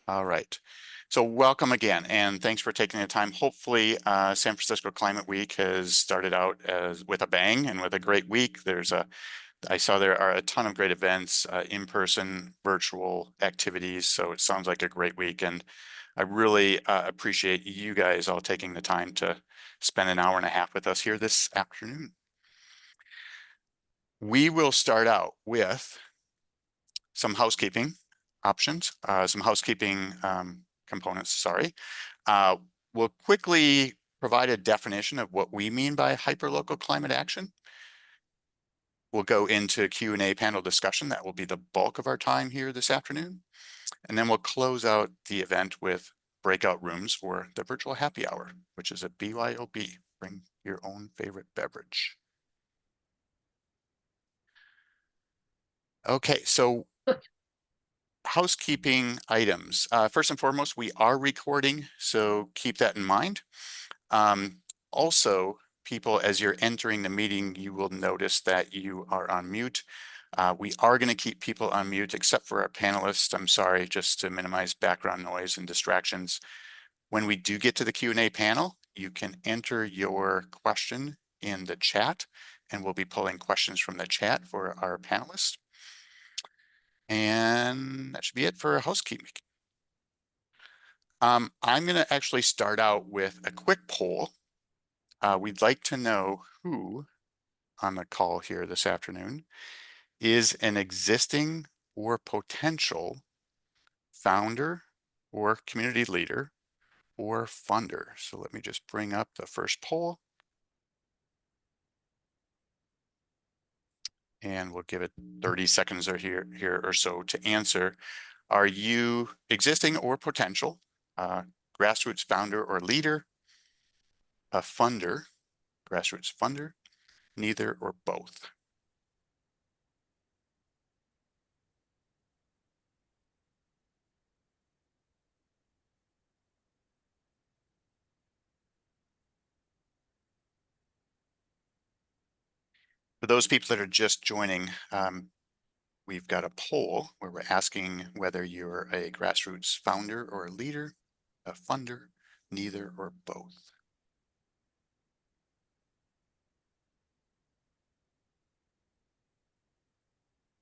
All right. So welcome again, and thanks for taking the time. Hopefully, San Francisco Climate Week has started out with a bang and with a great week. I saw there are a ton of great events, in-person, virtual activities. So it sounds like a great week, and I really appreciate you guys all taking the time to spend an hour and a half with us here this afternoon. We will start out with some housekeeping options, some housekeeping components, sorry. We'll quickly provide a definition of what we mean by hyperlocal climate action. We'll go into Q&A panel discussion. That will be the bulk of our time here this afternoon. And then we'll close out the event with breakout rooms for the virtual happy hour, which is a BYOB, bring your own favorite beverage. Okay, so housekeeping items. First and foremost, we are recording, so keep that in mind. Also, people, as you're entering the meeting, you will notice that you are on mute. We are going to keep people on mute except for our panelists. I'm sorry, just to minimize background noise and distractions. When we do get to the Q&A panel, you can enter your question in the chat, and we'll be pulling questions from the chat for our panelists. And that should be it for housekeeping. I'm going to actually start out with a quick poll. We'd like to know who on the call here this afternoon is an existing or potential founder or community leader or funder. So let me just bring up the first poll. And we'll give it 30 seconds or here or so to answer. Are you existing or potential grassroots founder or leader, a funder, grassroots funder, neither or both? For those people that are just joining, we've got a poll where we're asking whether you're a grassroots founder or a leader, a funder, neither or both.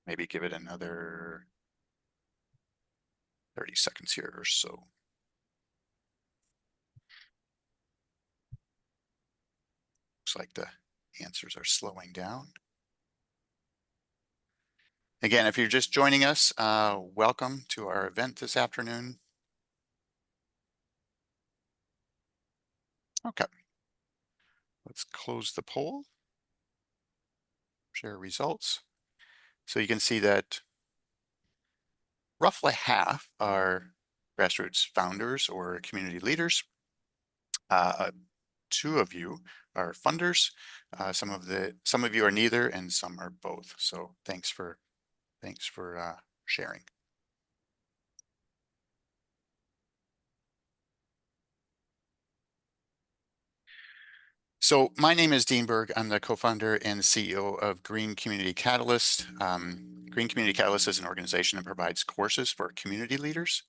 Maybe give it another 30 seconds here or so. Looks like the answers are slowing down. Again, if you're just joining us, welcome to our event this afternoon. Okay, let's close the poll, share results. So you can see that roughly half are grassroots founders or community leaders. 2 of you are funders. Some of you are neither, and some are both. So thanks for sharing. So my name is Dean Berg. I'm the co-founder and CEO of Green Community Catalyst. Green Community Catalyst is an organization that provides courses for community leaders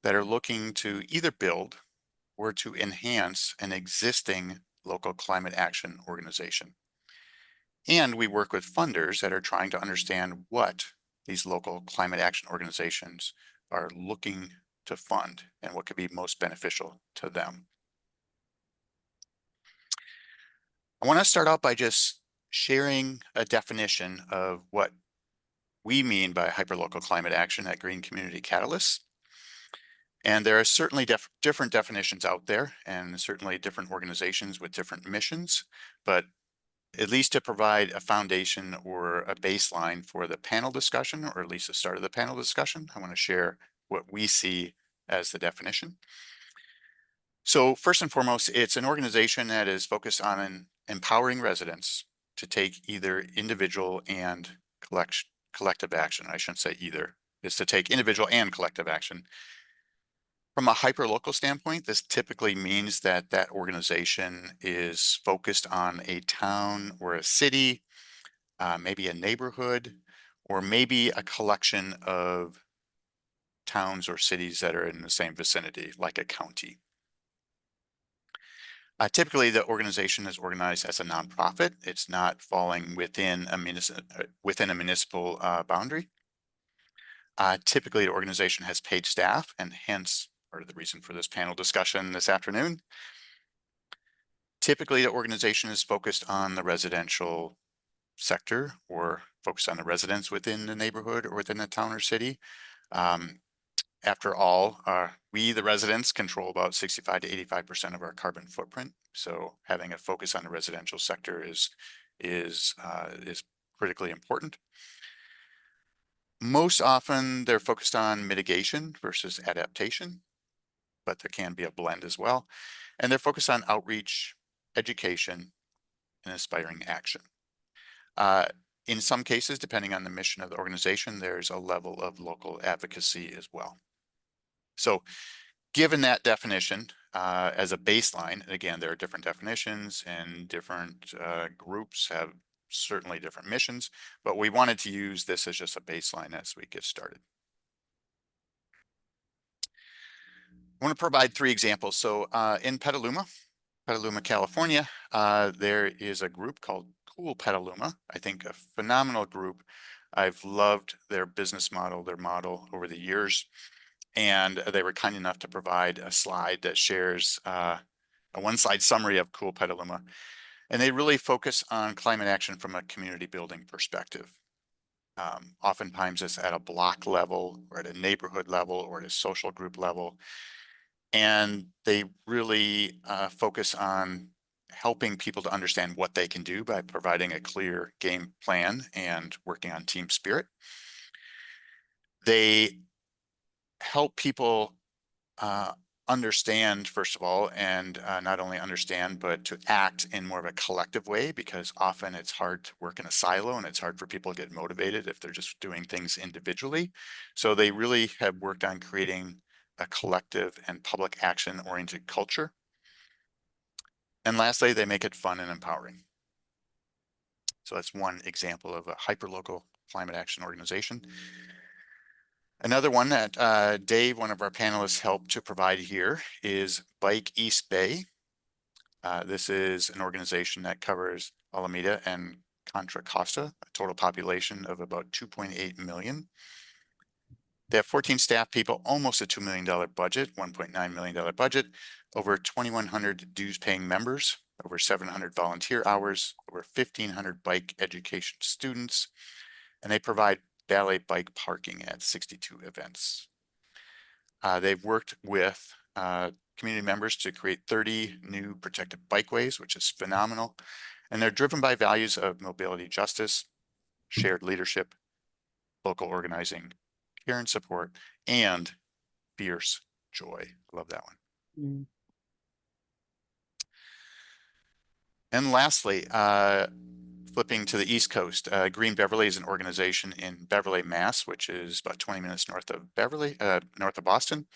that are looking to either build or to enhance an existing local climate action organization. And we work with funders that are trying to understand what these local climate action organizations are looking to fund and what could be most beneficial to them. I want to start out by just sharing a definition of what we mean by hyperlocal climate action at Green Community Catalyst. And there are certainly different definitions out there, and certainly different organizations with different missions, but at least to provide a foundation or a baseline for the panel discussion, or at least the start of the panel discussion, I want to share what we see as the definition. So first and foremost, it's an organization that is focused on empowering residents to take either individual and collective action. I shouldn't say either. It's to take individual and collective action. From a hyperlocal standpoint, this typically means that that organization is focused on a town or a city, maybe a neighborhood, or maybe a collection of towns or cities that are in the same vicinity, like a county. Typically, the organization is organized as a nonprofit. It's not falling within a municipal boundary. Typically, the organization has paid staff, and hence part of the reason for this panel discussion this afternoon. Typically, the organization is focused on the residential sector or focused on the residents within the neighborhood or within the town or city. After all, we, the residents, control about 65 to 85% of our carbon footprint. So having a focus on the residential sector is critically important. Most often, they're focused on mitigation versus adaptation, but there can be a blend as well. And they're focused on outreach, education, and inspiring action. In some cases, depending on the mission of the organization, there's a level of local advocacy as well. So given that definition as a baseline, again, there are different definitions and different groups have certainly different missions, but we wanted to use this as just a baseline as we get started. I want to provide 3 examples. So in Petaluma, California, there is a group called Cool Petaluma. I think a phenomenal group. I've loved their business model, their model over the years. And they were kind enough to provide a slide that shares a one-slide summary of Cool Petaluma. And they really focus on climate action from a community building perspective. Oftentimes it's at a block level or at a neighborhood level or at a social group level. And they really focus on helping people to understand what they can do by providing a clear game plan and working on team spirit. They help people understand, first of all, and not only understand, but to act in more of a collective way, because often it's hard to work in a silo and it's hard for people to get motivated if they're just doing things individually. So they really have worked on creating a collective and public action oriented culture. And lastly, they make it fun and empowering. So that's one example of a hyperlocal climate action organization. Another one that Dave, one of our panelists, helped to provide here is Bike East Bay. This is an organization that covers Alameda and Contra Costa, a total population of about 2.8 million. They have 14 staff people, almost a $2 million budget, $1.9 million budget, over 2,100 dues paying members, over 700 volunteer hours, over 1,500 bike education students, and they provide valet bike parking at 62 events. They've worked with community members to create 30 new protected bikeways, which is phenomenal. And they're driven by values of mobility justice, shared leadership, local organizing, care and support, and fierce joy. I love that one. And lastly, flipping to the East Coast, Green Beverly is an organization in Beverly, Mass, which is about 20 minutes north of Beverly, north of Boston.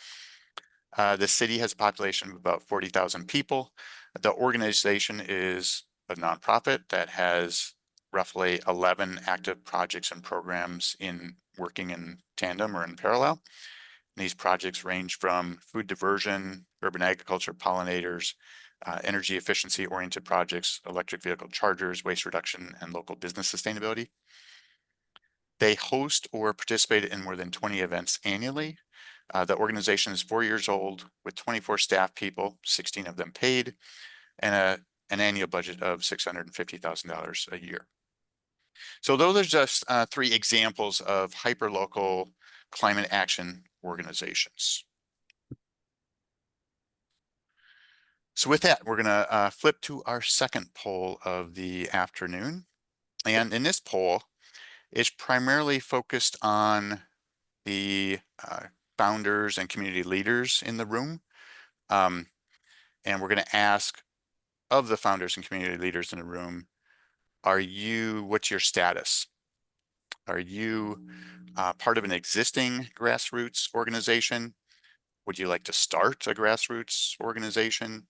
The city has a population of about 40,000 people. The organization is a nonprofit that has roughly 11 active projects and programs working in tandem or in parallel. And these projects range from food diversion, urban agriculture, pollinators, energy efficiency oriented projects, electric vehicle chargers, waste reduction, and local business sustainability. They host or participate in more than 20 events annually. The organization is 4 years old with 24 staff people, 16 of them paid, and an annual budget of $650,000 a year. So those are just 3 examples of hyperlocal climate action organizations. So with that, we're going to flip to our second poll of the afternoon. And in this poll, it's primarily focused on the founders and community leaders in the room. And we're going to ask of the founders and community leaders in the room, what's your status? Are you part of an existing grassroots organization? Would you like to start a grassroots organization?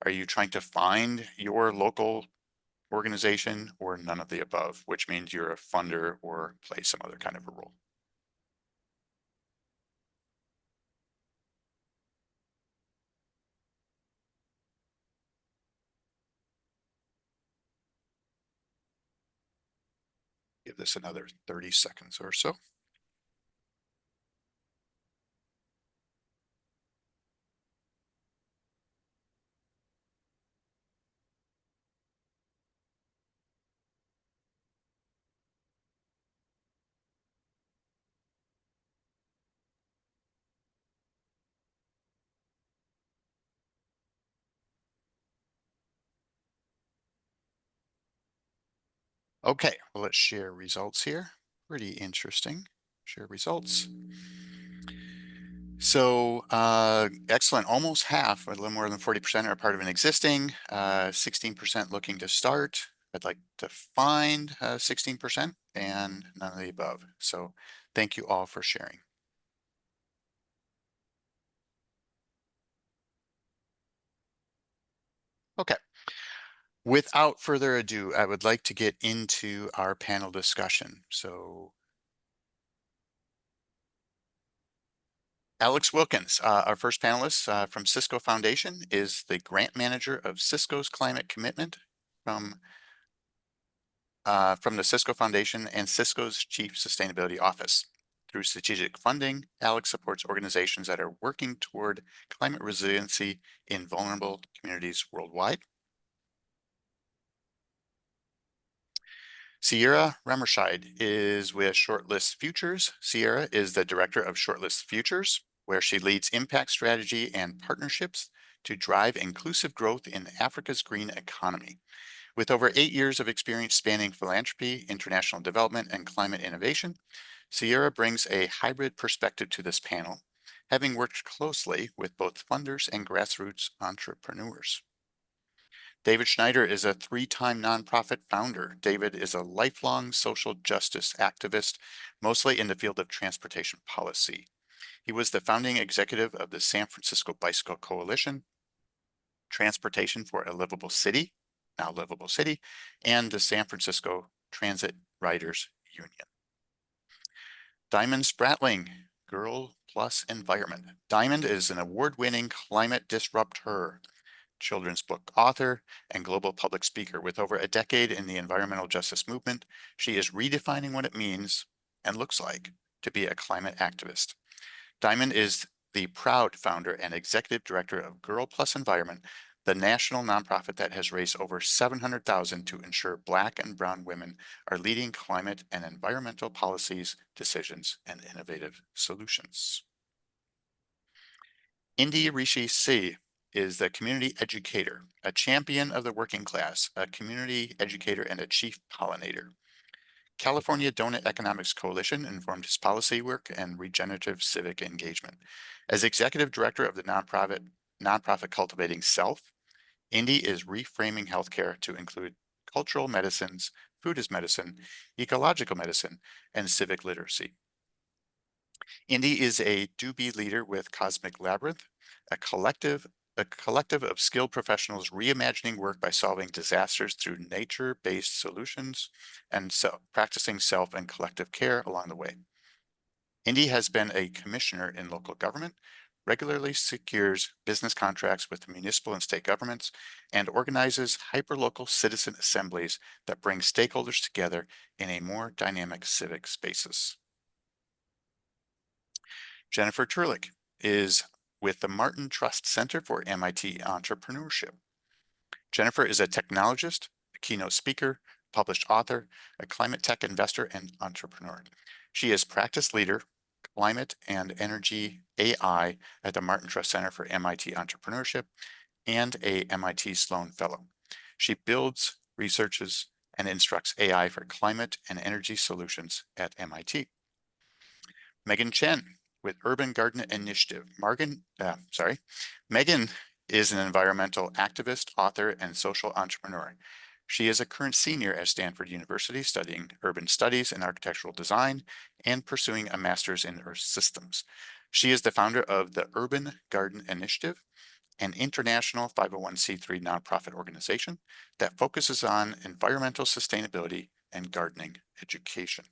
Are you trying to find your local organization, or none of the above, which means you're a funder or play some other kind of a role? give this another 30 seconds or so. Okay, well, let's share results here. Pretty interesting. Share results. So excellent. Almost half, a little more than 40% are part of an existing, 16% looking to start. I'd like to find 16% and none of the above. So thank you all for sharing. Okay. Without further ado, I would like to get into our panel discussion. So Alex Wilkins, our first panelist from Cisco Foundation, is the grant manager of Cisco's climate commitment from the Cisco Foundation and Cisco's Chief Sustainability Office. Through strategic funding, Alex supports organizations that are working toward climate resiliency in vulnerable communities worldwide. Ciara Remerscheid is with Shortlist Futures. Ciara is the director of Shortlist Futures, where she leads impact strategy and partnerships to drive inclusive growth in Africa's green economy. With over 8 years of experience spanning philanthropy, international development, and climate innovation, Ciara brings a hybrid perspective to this panel, having worked closely with both funders and grassroots entrepreneurs. David Snyder is a 3-time nonprofit founder. David is a lifelong social justice activist, mostly in the field of transportation policy. He was the founding executive of the San Francisco Bicycle Coalition, Transportation for a Livable City, now Livable City, and the San Francisco Transit Riders Union. Diamond Spratling, Girl Plus Environment. Diamond is an award-winning climate disruptor, children's book author, and global public speaker. With over a decade in the environmental justice movement, she is redefining what it means and looks like to be a climate activist. Diamond is the proud founder and executive director of Girl Plus Environment, the national nonprofit that has raised over $700,000 to ensure Black and Brown women are leading climate and environmental policies, decisions, and innovative solutions. Indy Rishi is the community educator, a champion of the working class, a community educator, and a chief pollinator. California Donut Economics Coalition informed his policy work and regenerative civic engagement. As executive director of the nonprofit Cultivating Self, Indy is reframing healthcare to include cultural medicines, food as medicine, ecological medicine, and civic literacy. Indy is a do-be leader with Cosmic Labyrinth, a collective of skilled professionals reimagining work by solving disasters through nature-based solutions and practicing self and collective care along the way. Indy has been a commissioner in local government, regularly secures business contracts with municipal and state governments, and organizes hyperlocal citizen assemblies that bring stakeholders together in a more dynamic civic spaces. Jennifer Turlick is with the Martin Trust Center for MIT Entrepreneurship. Jennifer is a technologist, a keynote speaker, published author, a climate tech investor, and entrepreneur. She is practice leader, climate and energy AI at the Martin Trust Center for MIT Entrepreneurship and a MIT Sloan Fellow. She builds, researches, and instructs AI for climate and energy solutions at MIT. Megan Chen with Urban Garden Initiative. Megan is an environmental activist, author, and social entrepreneur. She is a current senior at Stanford University studying urban studies and architectural design and pursuing a master's in earth systems. She is the founder of the Urban Garden Initiative, an international 501c3 nonprofit organization that focuses on environmental sustainability and gardening education.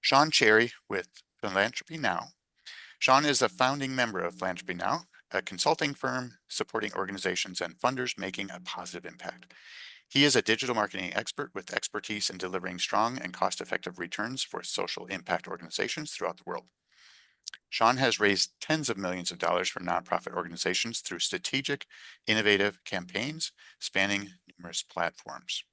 Sean Cherry with Philanthropy Now. Sean is a founding member of Philanthropy Now, a consulting firm supporting organizations and funders making a positive impact. He is a digital marketing expert with expertise in delivering strong and cost-effective returns for social impact organizations throughout the world. Sean has raised tens of millions of dollars for nonprofit organizations through strategic, innovative campaigns spanning numerous platforms.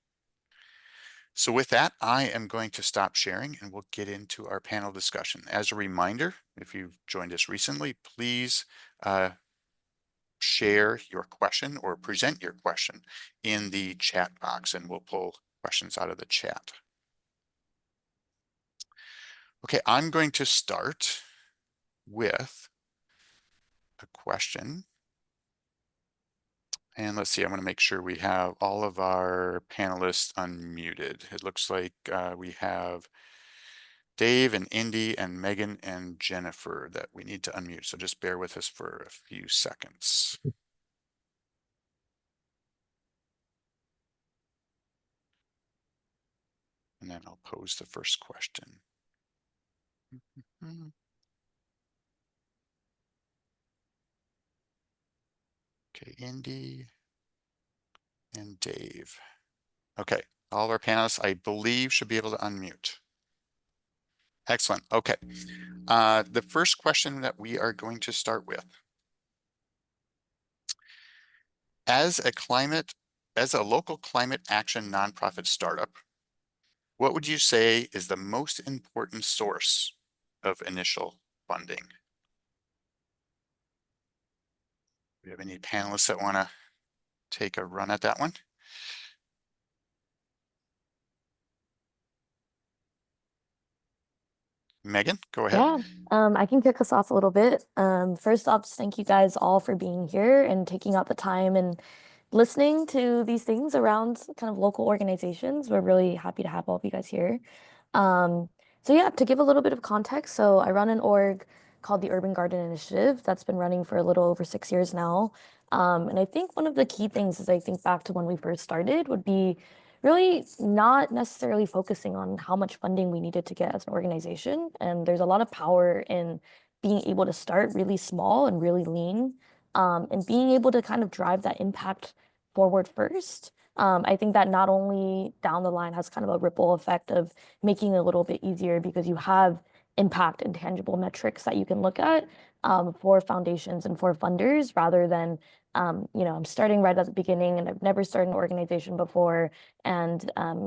So with that, I am going to stop sharing and we'll get into our panel discussion. As a reminder, if you've joined us recently, please share your question or present your question in the chat box and we'll pull questions out of the chat. Okay, I'm going to start with a question. And let's see, I want to make sure we have all of our panelists unmuted. It looks like we have Dave and Indy and Megan and Jennifer that we need to unmute. So just bear with us for a few seconds. And then I'll pose the first question. Okay, Indy and Dave. Okay, all of our panelists, I believe, should be able to unmute. Excellent. Okay. The first question that we are going to start with. As a local climate action nonprofit startup, what would you say is the most important source of initial funding? Do we have any panelists that want to take a run at that one? Megan, go ahead. Yeah, I can kick us off a little bit. First off, just thank you guys all for being here and taking out the time and listening to these things around kind of local organizations. We're really happy to have all of you guys here. Um, so yeah, to give a little bit of context, so I run an org called the Urban Garden Initiative that's been running for a little over 6 years now. And I think one of the key things as I think back to when we first started would be really not necessarily focusing on how much funding we needed to get as an organization. And there's a lot of power in being able to start really small and really lean, and being able to kind of drive that impact forward first. I think that not only down the line has kind of a ripple effect of making it a little bit easier because you have impact and tangible metrics that you can look at, for foundations and for funders rather than I'm starting right at the beginning and I've never started an organization before and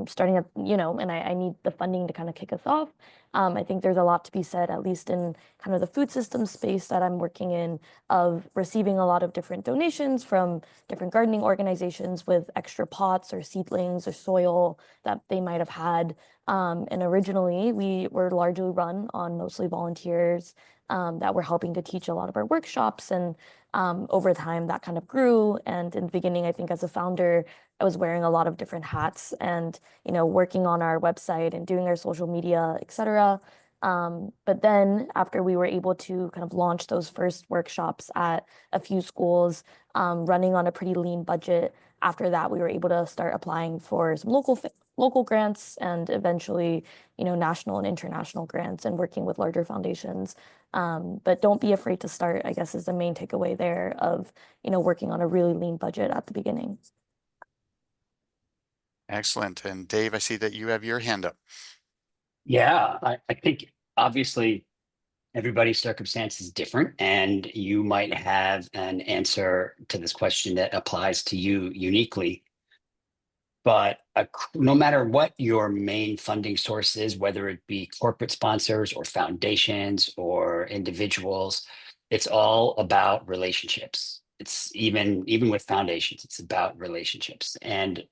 starting at, and I need the funding to kind of kick us off. I think there's a lot to be said, at least in kind of the food system space that I'm working in, of receiving a lot of different donations from different gardening organizations with extra pots or seedlings or soil that they might have had. And originally we were largely run on mostly volunteers that were helping to teach a lot of our workshops. And over time that kind of grew. And in the beginning, I think as a founder, I was wearing a lot of different hats and, working on our website and doing our social media, et cetera. But then after we were able to kind of launch those first workshops at a few schools, running on a pretty lean budget, after that, we were able to start applying for some local grants and eventually, national and international grants and working with larger foundations. But don't be afraid to start, I guess, is the main takeaway there of, working on a really lean budget at the beginning. Excellent. And Dave, I see that you have your hand up. Yeah, I think obviously everybody's circumstance is different, and you might have an answer to this question that applies to you uniquely. But no matter what your main funding source is, whether it be corporate sponsors or foundations or individuals, it's all about relationships. It's even with foundations, it's about relationships. And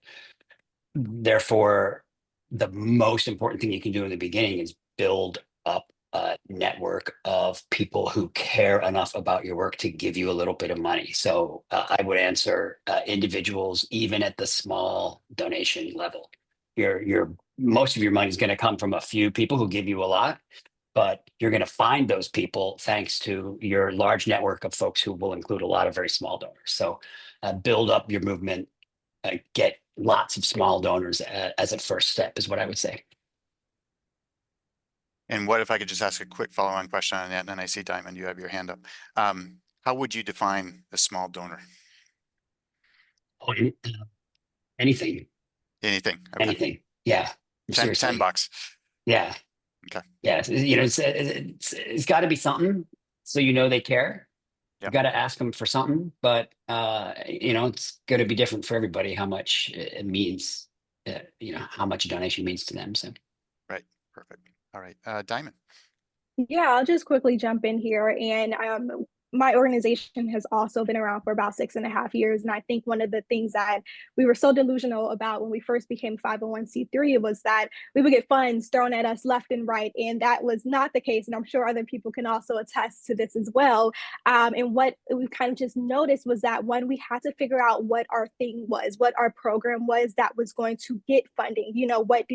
therefore, the most important thing you can do in the beginning is build up a network of people who care enough about your work to give you a little bit of money. So I would answer individuals, even at the small donation level. Your most of your money is going to come from a few people who give you a lot, but you're going to find those people thanks to your large network of folks who will include a lot of very small donors. So build up your movement, get lots of small donors as a first step is what I would say. And what if I could just ask a quick follow-on question on that? And then I see Diamond, you have your hand up. How would you define a small donor? Anything. Anything. Okay. anything. Yeah, 10 seriously. bucks. Yeah, Okay. yeah. You know, it's got to be something, so you know they care. You Yep. got to ask them for something, but you know, it's going to be different for everybody how much it means. You know, how much a donation means to them. So. Right. Perfect. All right. Diamond. Yeah, I'll just quickly jump in here. And my organization has also been around for about 6.5 years. And I think one of the things that we were so delusional about when we first became 501c3 was that we would get funds thrown at us left and right. And that was not the case. And I'm sure other people can also attest to this as well. And what we kind of just noticed was that when we had to figure out what our thing was, what our program was that was going to get funding, you know, what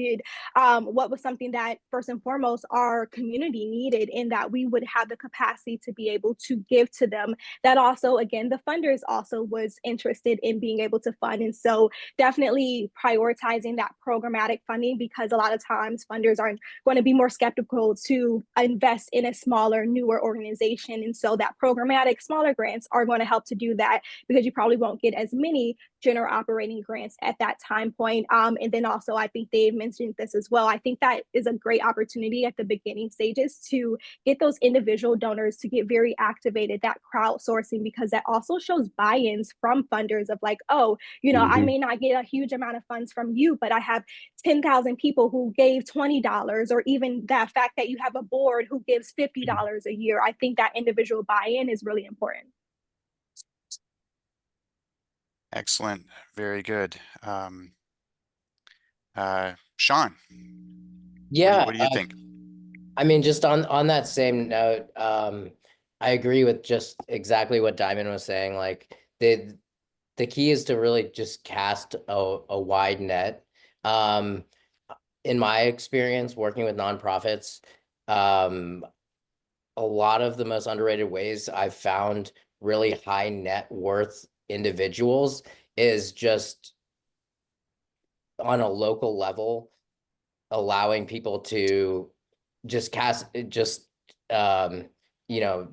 was something that first and foremost our community needed, in that we would have the capacity to be able to give to them, that also again the funders also was interested in being able to fund. And so definitely prioritizing that programmatic funding, because a lot of times funders are going to be more skeptical to invest in a smaller, newer organization. And so that programmatic smaller grants are going to help to do that, because you probably won't get as many general operating grants at that time point. And then also, I think Dave mentioned this as well. I think that is a great opportunity at the beginning stages to get those individual donors to get very activated, that crowdsourcing, because that also shows buy-ins from funders of like, oh, you know, I may not get a huge amount of funds from you, but I have 10,000 people who gave $20, or even that fact that you have a board who gives $50 a year. I think that individual buy-in is really important. Excellent. Very good. Sean. Yeah, What do you think? I mean, just on that same note, I agree with just exactly what Diamond was saying. Like the key is to really just cast a wide net. In my experience working with nonprofits, a lot of the most underrated ways I've found really high net worth individuals is just on a local level, allowing people to just you know,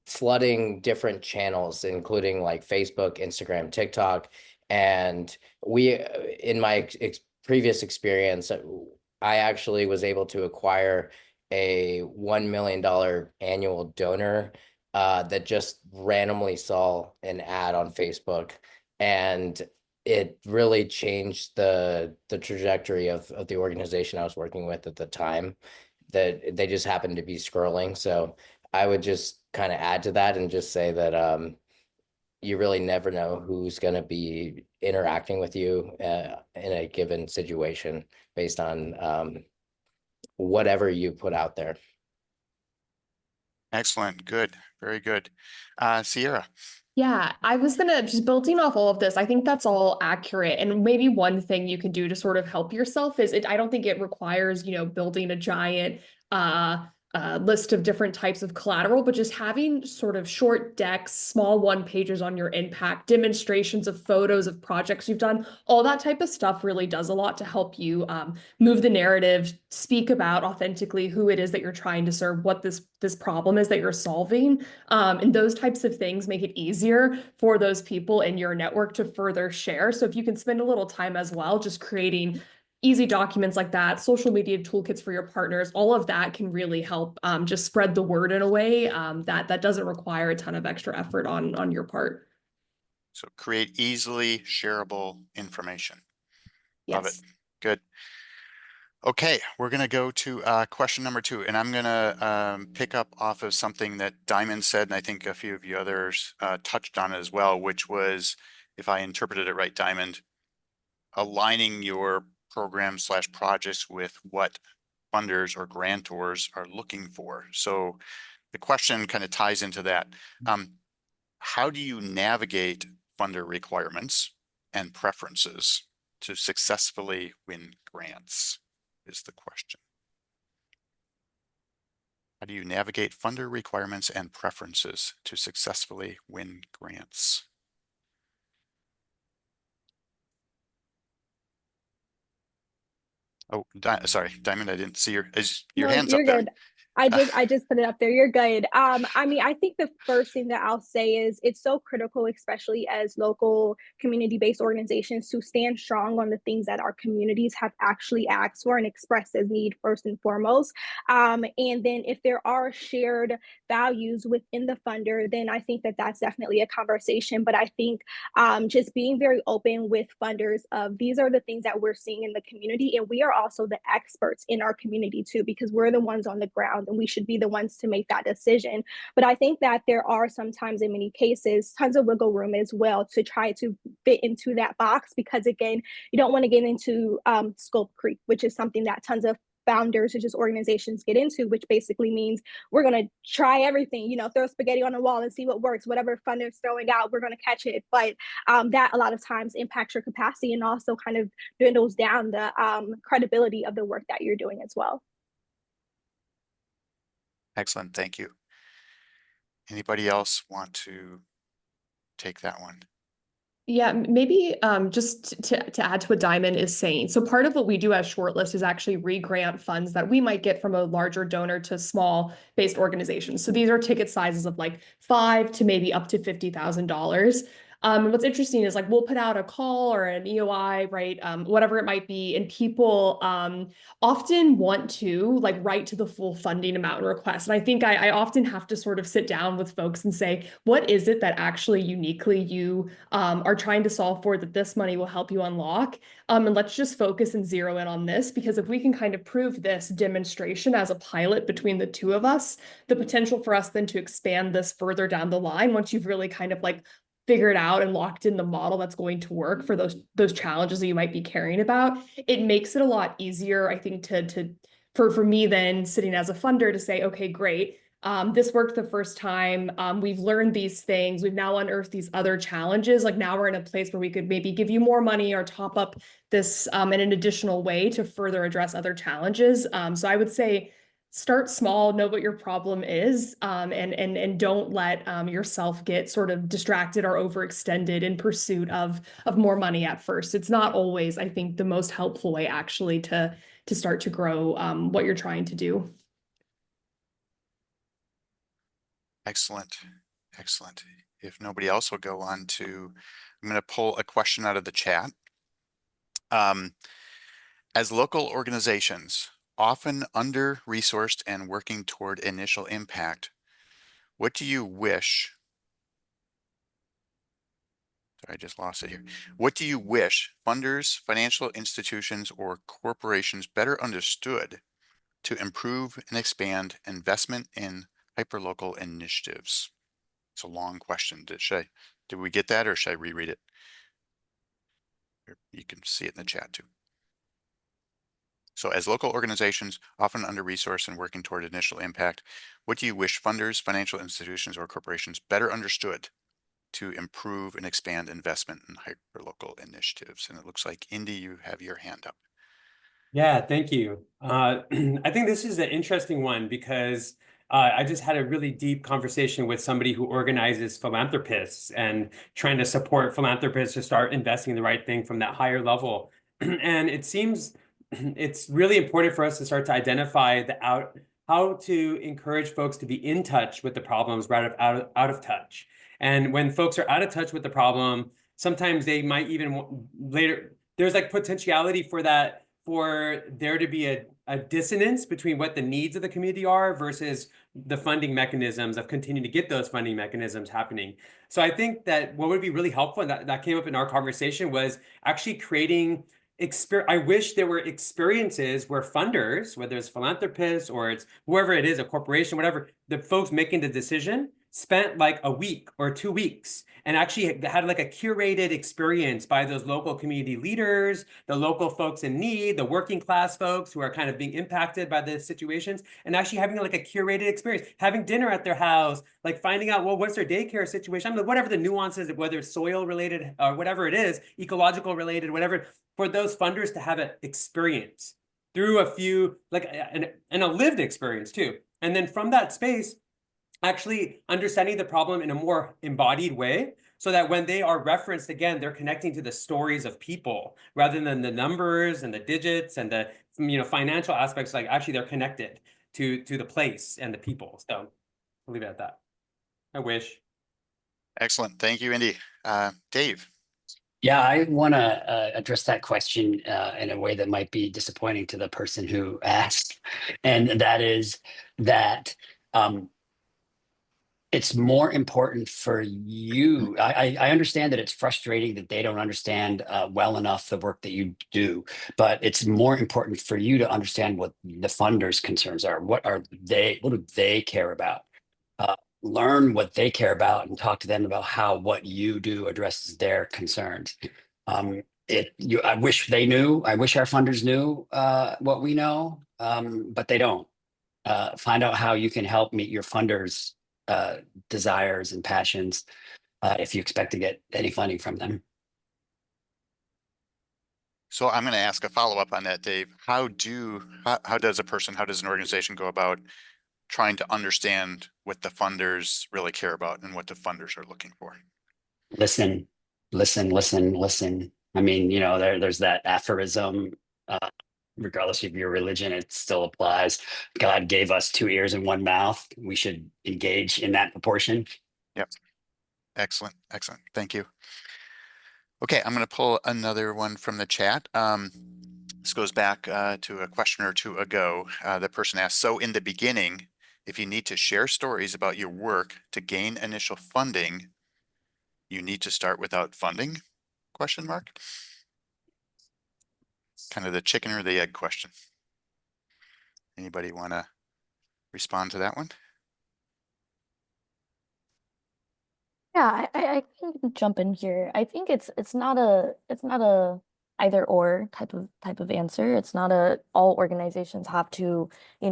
flooding different channels, including like Facebook, Instagram, TikTok. And in my previous experience, I actually was able to acquire a $1 million annual donor that just randomly saw an ad on Facebook, and it really changed the trajectory of the organization I was working with at the time. That they just happened to be scrolling. So I would just kind of add to that and just say that you really never know who's going to be interacting with you in a given situation based on whatever you put out there. Excellent. Good. Very good. Ciara. Yeah, I was gonna just building off all of this. I think that's all accurate. And maybe one thing you can do to sort of help yourself is I don't think it requires, building a giant list of different types of collateral, but just having sort of short decks, small one pages on your impact, demonstrations of photos of projects you've done, all that type of stuff really does a lot to help you move the narrative, speak about authentically who it is that you're trying to serve, what this problem is that you're solving. And those types of things make it easier for those people in your network to further share. So if you can spend a little time as well, just creating easy documents like that, social media toolkits for your partners, all of that can really help just spread the word in a way that doesn't require a ton of extra effort on your part. So create easily shareable information. Love it. Yes. Good. Okay, we're going to go to question number 2, and I'm going to pick up off of something that Diamond said, and I think a few of you others touched on it as well, which was, if I interpreted it right, Diamond, aligning your program/projects with what funders or grantors are looking for. So the question kind of ties into that. How do you navigate funder requirements and preferences to successfully win grants is the question. How do you navigate funder requirements and preferences to successfully win grants? Oh, sorry, Diamond, I didn't see your No, hands you're up there. good. I just put it up there. You're good. I mean, I think the first thing that I'll say is it's so critical, especially as local community-based organizations, to stand strong on the things that our communities have actually asked for and expressed as need first and foremost. And then if there are shared values within the funder, then I think that that's definitely a conversation. But I think just being very open with funders of these are the things that we're seeing in the community, and we are also the experts in our community too, because we're the ones on the ground and we should be the ones to make that decision. But I think that there are sometimes, in many cases, tons of wiggle room as well to try to fit into that box, because again, you don't want to get into scope creep, which is something that tons of founders or just organizations get into, which basically means we're going to try everything, you know, throw spaghetti on the wall and see what works. Whatever funder's throwing out, we're going to catch it. But that a lot of times impacts your capacity and also kind of dwindles down the credibility of the work that you're doing as well. Excellent, thank you. Anybody else want to take that one? Yeah, maybe just to add to what Diamond is saying. So part of what we do as Shortlist is actually re-grant funds that we might get from a larger donor to small based organizations. So these are ticket sizes of like $5,000 to maybe up to $50,000. And what's interesting is like we'll put out a call or an EOI, right? Whatever it might be, and people often want to like write to the full funding amount and request. And I think I often have to sort of sit down with folks and say, what is it that actually uniquely you are trying to solve for that this money will help you unlock? And let's just focus and zero in on this, because if we can kind of prove this demonstration as a pilot between the two of us, the potential for us then to expand this further down the line, once you've really kind of like figured out and locked in the model that's going to work for those challenges that you might be caring about, it makes it a lot easier, I think, for me then sitting as a funder to say, okay, great. This worked the first time. We've learned these things. We've now unearthed these other challenges. Like now we're in a place where we could maybe give you more money or top up this in an additional way to further address other challenges. So I would say start small, know what your problem is, and don't let yourself get sort of distracted or overextended in pursuit of more money at first. It's not always, I think, the most helpful way actually to start to grow what you're trying to do. Excellent, excellent. If nobody else will go on to, I'm going to pull a question out of the chat. As local organizations, often under-resourced and working toward initial impact, what do you wish? Sorry, I just lost it here. What do you wish funders, financial institutions, or corporations better understood to improve and expand investment in hyperlocal initiatives? It's a long question. Did we get that, or should I reread it? You can see it in the chat too. So as local organizations, often under-resourced and working toward initial impact, what do you wish funders, financial institutions, or corporations better understood to improve and expand investment in hyperlocal initiatives? And it looks like, Indy, you have your hand up. Yeah, thank you. I think this is an interesting one because I just had a really deep conversation with somebody who organizes philanthropists and trying to support philanthropists to start investing in the right thing from that higher level. And it seems it's really important for us to start to identify how to encourage folks to be in touch with the problems rather than out of touch. And when folks are out of touch with the problem, sometimes they might even later, there's like potentiality for there to be a dissonance between what the needs of the community are versus the funding mechanisms of continuing to get those funding mechanisms happening. So I think that what would be really helpful, and that came up in our conversation, was actually creating I wish there were experiences where funders, whether it's philanthropists or it's whoever it is, a corporation, whatever, the folks making the decision spent like a week or 2 weeks and actually had like a curated experience by those local community leaders, the local folks in need, the working class folks who are kind of being impacted by the situations, and actually having like a curated experience, having dinner at their house, like finding out, well, what's their daycare situation? I mean, whatever the nuances, whether it's soil related or whatever it is, ecological related, whatever, for those funders to have an experience through a few, like, and a lived experience too. And then from that space, actually understanding the problem in a more embodied way, so that when they are referenced again, they're connecting to the stories of people rather than the numbers and the digits and the financial aspects. Like actually they're connected to the place and the people. So I'll leave it at that. I wish. Excellent. Thank you, Indy. Dave. Yeah, I want to address that question in a way that might be disappointing to the person who asked, and that is that it's more important for you. I understand that it's frustrating that they don't understand well enough the work that you do, but it's more important for you to understand what the funders' concerns are. What do they care about? Learn what they care about and talk to them about how what you do addresses their concerns. I wish they knew. I wish our funders knew what we know, but they don't. Find out how you can help meet your funders' desires and passions if you expect to get any funding from them. So I'm going to ask a follow-up on that, Dave. How does an organization go about trying to understand what the funders really care about and what the funders are looking for? Listen. I mean, there's that aphorism, regardless of your religion, it still applies. God gave us 2 ears and 1 mouth. We should engage in that proportion. Yep. Excellent. Thank you. Okay, I'm going to pull another one from the chat. This goes back to a question or two ago. The person asked, so in the beginning, if you need to share stories about your work to gain initial funding, you need to start without funding? Question mark. Kind of the chicken or the egg question. Anybody want to respond to that one? Yeah, I can jump in here. I think it's not a either or type of answer. It's not all organizations have to,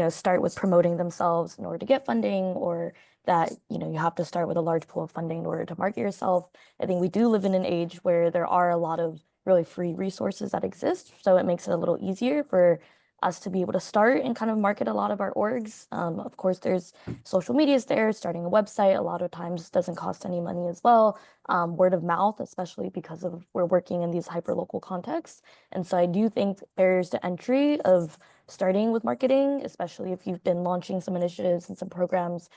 start with promoting themselves in order to get funding, or that, you have to start with a large pool of funding in order to market yourself. I think we do live in an age where there are a lot of really free resources that exist, so it makes it a little easier for us to be able to start and kind of market a lot of our orgs. Of course, there's social medias there, starting a website a lot of times doesn't cost any money as well. Word of mouth, especially because we're working in these hyper-local contexts. And so I do think barriers to entry of starting with marketing, especially if you've been launching some initiatives and some programs,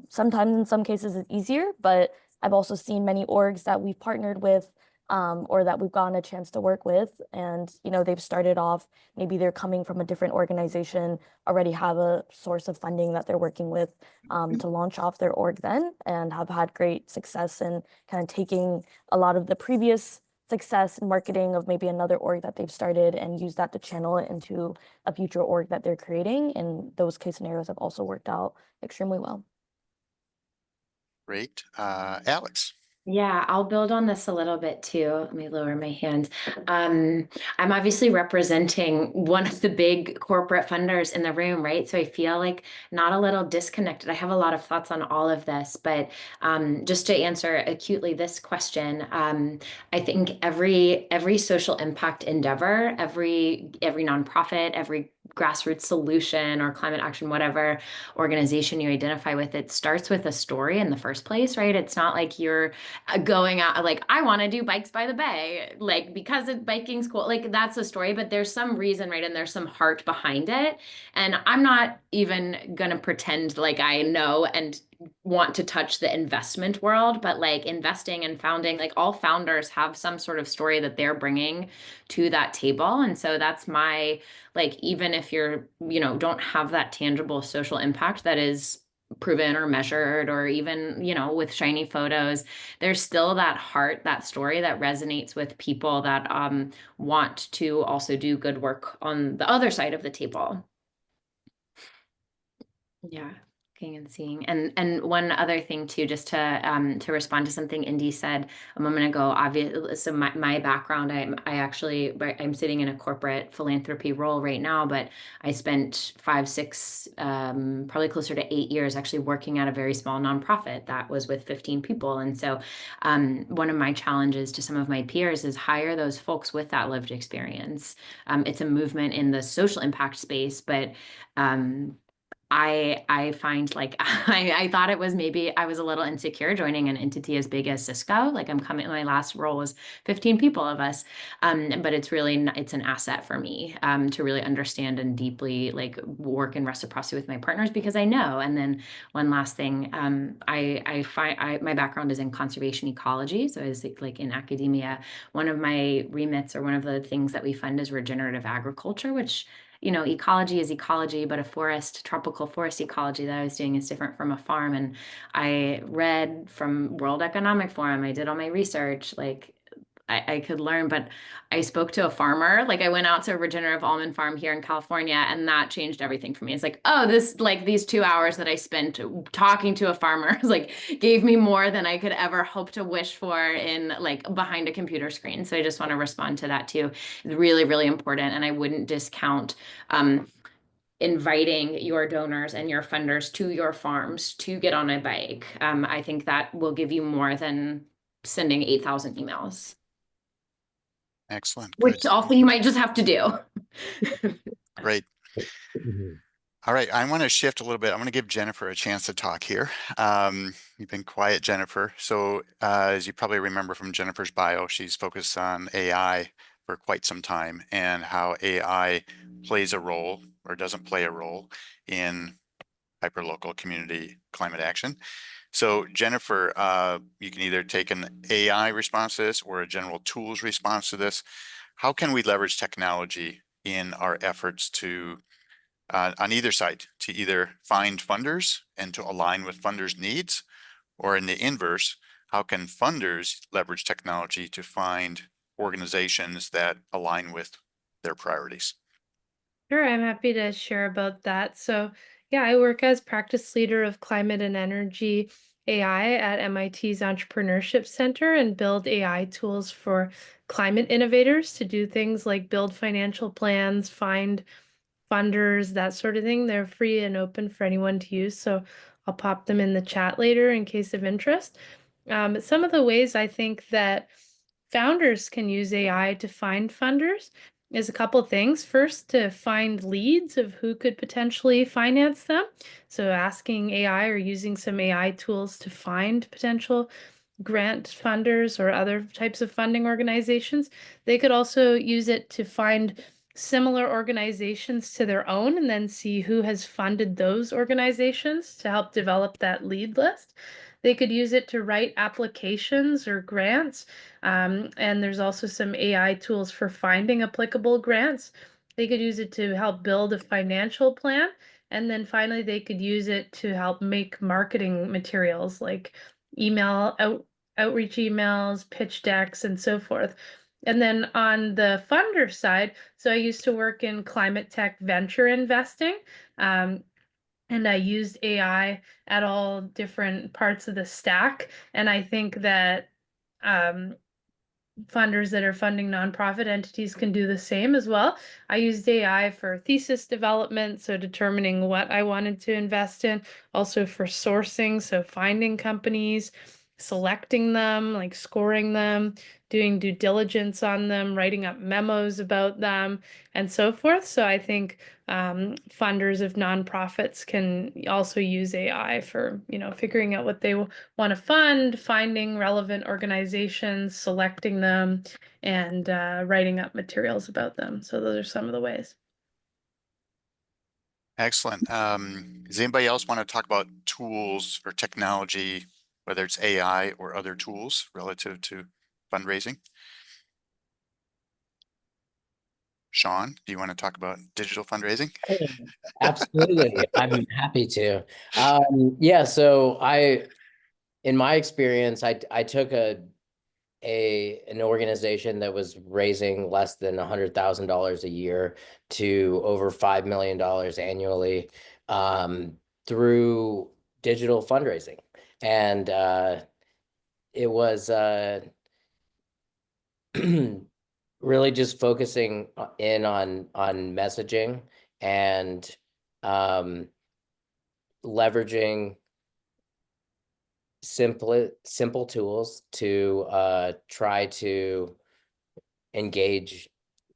sometimes in some cases it's easier, but I've also seen many orgs that we've partnered with or that we've gotten a chance to work with, and they've started off, maybe they're coming from a different organization, already have a source of funding that they're working with to launch off their org then, and have had great success in kind of taking a lot of the previous success in marketing of maybe another org that they've started and use that to channel it into a future org that they're creating. And those case scenarios have also worked out extremely well. Great. Alex. Yeah, I'll build on this a little bit too. Let me lower my hand. I'm obviously representing one of the big corporate funders in the room, right? So I feel like not a little disconnected. I have a lot of thoughts on all of this, but just to answer acutely this question, I think every social impact endeavor, every nonprofit, every grassroots solution or climate action, whatever organization you identify with, it starts with a story in the first place, right? It's not like you're going out like, I want to do bikes by the bay, like because biking's cool. Like that's a story, but there's some reason, right? And there's some heart behind it. And I'm not even gonna pretend like I know and want to touch the investment world, but like investing and founding, like all founders have some sort of story that they're bringing to that table. And so that's my, like, even if you're, don't have that tangible social impact that is proven or measured, or even, with shiny photos, there's still that heart, that story that resonates with people that want to also do good work on the other side of the table. Yeah. And seeing, and one other thing too, just to respond to something Indy said a moment ago. Obviously, so my background, I'm sitting in a corporate philanthropy role right now, but I spent 5, 6, probably closer to 8 years actually working at a very small nonprofit that was with 15 people. And so one of my challenges to some of my peers is hire those folks with that lived experience. It's a movement in the social impact space, but I find like I thought it was maybe I was a little insecure joining an entity as big as Cisco. Like I'm coming, my last role was 15 people of us. But it's really, it's an asset for me to really understand and deeply like work in reciprocity with my partners because I know. And then one last thing, I find my background is in conservation ecology. So I was like in academia, one of my remits or one of the things that we fund is regenerative agriculture, which ecology is ecology, but a forest, tropical forest ecology that I was doing is different from a farm. And I read from World Economic Forum. I did all my research, like I could learn, but I spoke to a farmer. Like I went out to a regenerative almond farm here in California, and that changed everything for me. It's like, oh, this like these 2 hours that I spent talking to a farmer like gave me more than I could ever hope to wish for in like behind a computer screen. So I just want to respond to that too. It's really, really important. And I wouldn't discount inviting your donors and your funders to your farms to get on a bike. I think that will give you more than sending 8,000 emails. Excellent. Which Good. also you might just have to do. Great. All right, I want to shift a little bit. I'm going to give Jennifer a chance to talk here. You've been quiet, Jennifer. So as you probably remember from Jennifer's bio, she's focused on AI for quite some time and how AI plays a role or doesn't play a role in hyperlocal community climate action. So Jennifer, you can either take an AI response to this or a general tools response to this. How can we leverage technology in our efforts to on either side to either find funders and to align with funders' needs, or in the inverse, how can funders leverage technology to find organizations that align with their priorities? Sure, I'm happy to share about that. So, yeah, I work as practice leader of climate and energy AI at MIT's Entrepreneurship Center and build AI tools for climate innovators to do things like build financial plans, find funders, that sort of thing. They're free and open for anyone to use. So I'll pop them in the chat later in case of interest. Some of the ways I think that founders can use AI to find funders is a couple things. First, to find leads of who could potentially finance them. So asking AI or using some AI tools to find potential grant funders or other types of funding organizations. They could also use it to find similar organizations to their own and then see who has funded those organizations to help develop that lead list. They could use it to write applications or grants. And there's also some AI tools for finding applicable grants. They could use it to help build a financial plan. And then finally, they could use it to help make marketing materials like outreach emails, pitch decks, and so forth. And then on the funder side, so I used to work in climate tech venture investing. And I used AI at all different parts of the stack. And I think that funders that are funding nonprofit entities can do the same as well. I used AI for thesis development, so determining what I wanted to invest in, also for sourcing, so finding companies, selecting them, like scoring them, doing due diligence on them, writing up memos about them, and so forth. So I think funders of nonprofits can also use AI for, figuring out what they want to fund, finding relevant organizations, selecting them, and writing up materials about them. So those are some of the ways. Excellent. Does anybody else want to talk about tools or technology, whether it's AI or other tools relative to fundraising? Sean, do you want to talk about digital fundraising? Absolutely. I'm happy to. Yeah, so in my experience, I took an organization that was raising less than $100,000 a year to over $5 million annually through digital fundraising. And it was really just focusing in on messaging and leveraging simple tools to try to engage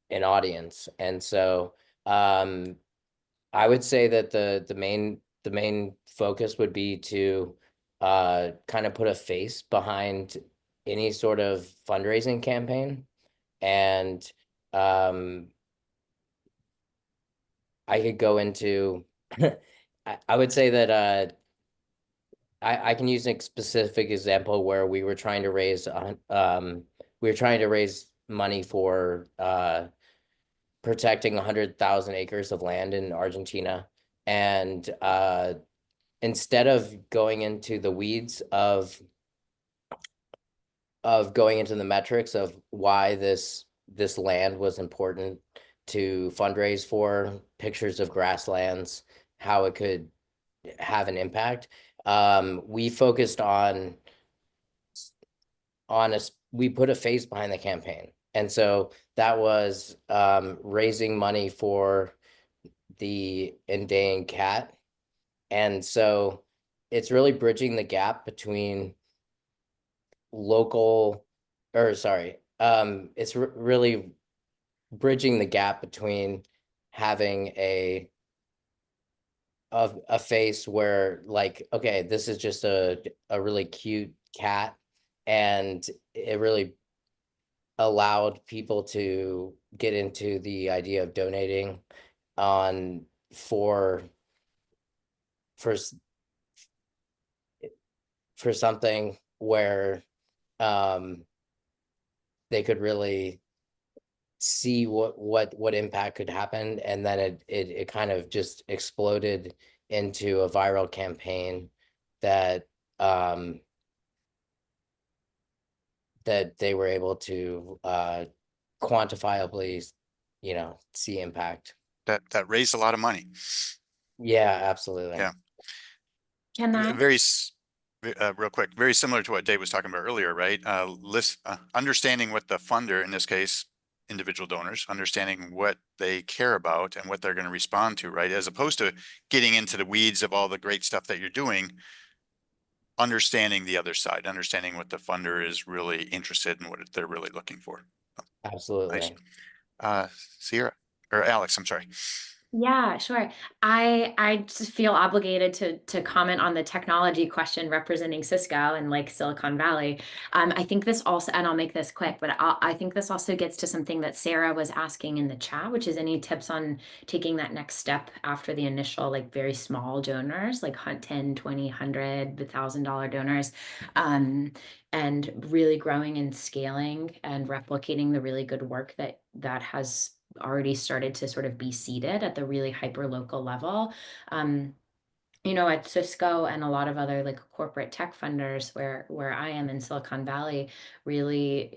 an audience. And so I would say that the main the main focus would be to kind of put a face behind any sort of fundraising campaign. And I could go into, I would say that I can use a specific example where we were trying to raise money for protecting 100,000 acres of land in Argentina. And instead of going into the weeds of going into the metrics of why this land was important to fundraise for, pictures of grasslands, how it could have an impact, we focused on we put a face behind the campaign. And so that was raising money for the Indian cat. And so it's really bridging the gap between it's really bridging the gap between having a face where, like, okay, this is just a really cute cat, and it really allowed people to get into the idea of donating for something where they could really see what impact could happen. And then it kind of just exploded into a viral campaign that that they were able to quantifiably, see impact. That raised a lot of money. Yeah, absolutely. Yeah. Can I? Real quick, very similar to what Dave was talking about earlier, right? Understanding what the funder, in this case, individual donors, understanding what they care about and what they're going to respond to, right? As opposed to getting into the weeds of all the great stuff that you're doing, understanding the other side, understanding what the funder is really interested in, what they're really looking for. Absolutely. Nice. Ciara, or Alex, I'm sorry. Yeah, sure. I just feel obligated to comment on the technology question representing Cisco and like Silicon Valley. I think this also, and I'll make this quick, but I think this also gets to something that Sarah was asking in the chat, which is any tips on taking that next step after the initial, like, very small donors, like 10, 20, $100, $1,000 donors, and really growing and scaling and replicating the really good work that has already started to sort of be seeded at the really hyper local level. At Cisco and a lot of other like corporate tech funders where I am in Silicon Valley, really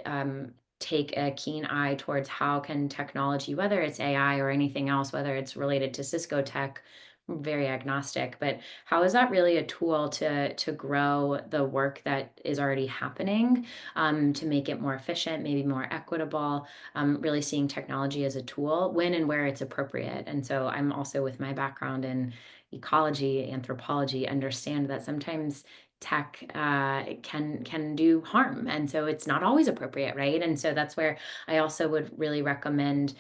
take a keen eye towards how can technology, whether it's AI or anything else, whether it's related to Cisco tech, very agnostic, but how is that really a tool to grow the work that is already happening, to make it more efficient, maybe more equitable, really seeing technology as a tool when and where it's appropriate. And so I'm also, with my background in ecology, anthropology, understand that sometimes tech can do harm, and so it's not always appropriate, right? And so that's where I also would really recommend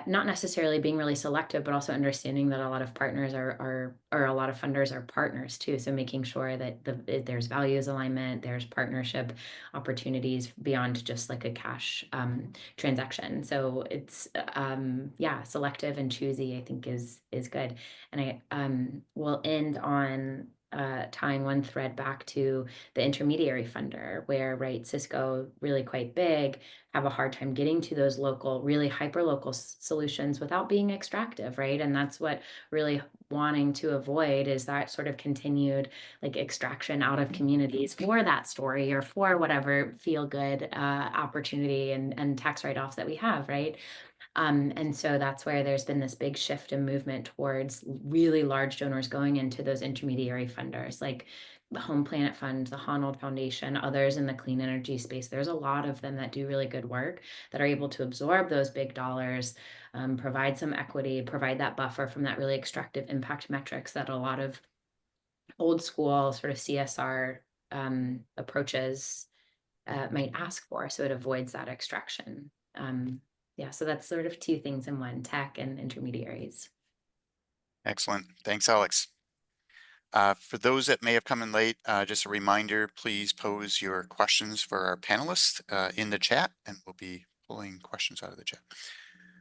not necessarily being really selective, but also understanding that a lot of partners or a lot of funders are partners too. So making sure that there's values alignment, there's partnership opportunities beyond just like a cash transaction. So it's selective and choosy, I think is good. And I will end on tying one thread back to the intermediary funder, where, right, Cisco, really quite big, have a hard time getting to those local, really hyper local solutions without being extractive, right? And that's what really wanting to avoid, is that sort of continued like extraction out of communities for that story or for whatever feel good opportunity and tax write-offs that we have, right? And so that's where there's been this big shift and movement towards really large donors going into those intermediary funders, like the Home Planet Fund, the Honnold Foundation, others in the clean energy space. There's a lot of them that do really good work, that are able to absorb those big dollars, provide some equity, provide that buffer from that really extractive impact metrics that a lot of old school sort of CSR approaches might ask for. So it avoids that extraction. So that's sort of two things in one: tech and intermediaries. Excellent. Thanks, Alex. For those that may have come in late, just a reminder, please pose your questions for our panelists in the chat, and we'll be pulling questions out of the chat.